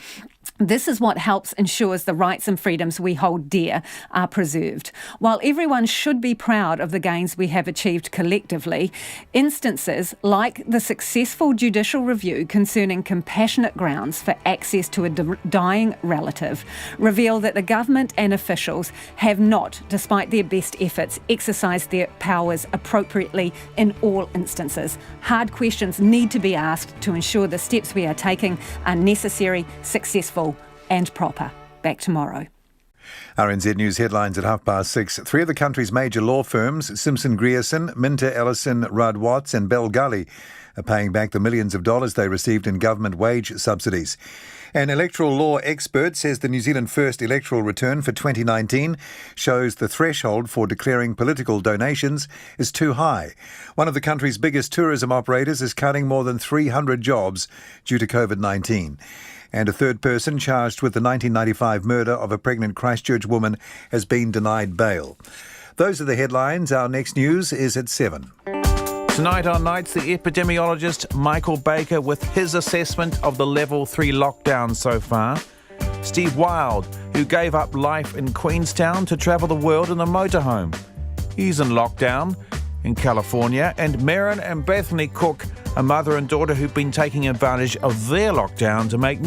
This is what helps ensures the rights and freedoms we hold dear are preserved. While everyone should be proud of the gains we have achieved collectively, instances like the successful judicial review concerning compassionate grounds for access to a dying relative reveal that the government and officials have not, despite their best efforts, exercised their powers appropriately in all instances. Hard questions need to be asked to ensure the steps we are taking are necessary, successful and proper. Back tomorrow. RNZ News headlines at 6:30. 3 of the country's major law firms, Simpson Grierson, Minter Ellison, Rudd Watts and Bell Gully, are paying back the millions of dollars they received in government wage subsidies. An electoral law expert says the New Zealand First electoral return for 2019 shows the threshold for declaring political donations is too high. One of the country's biggest tourism operators is cutting more than 300 jobs due to COVID-19. And a third person charged with the 1995 murder of a pregnant Christchurch woman has been denied bail. Those are the headlines. Our next news is at 7. Tonight on Nights, the epidemiologist Michael Baker with his assessment of the level 3 lockdown so far. Steve Wild, who gave up life in Queenstown to travel the world in a motorhome. He's in lockdown in California. And Merrin and Bethany Cook, a mother and daughter who've been taking advantage of their lockdown to make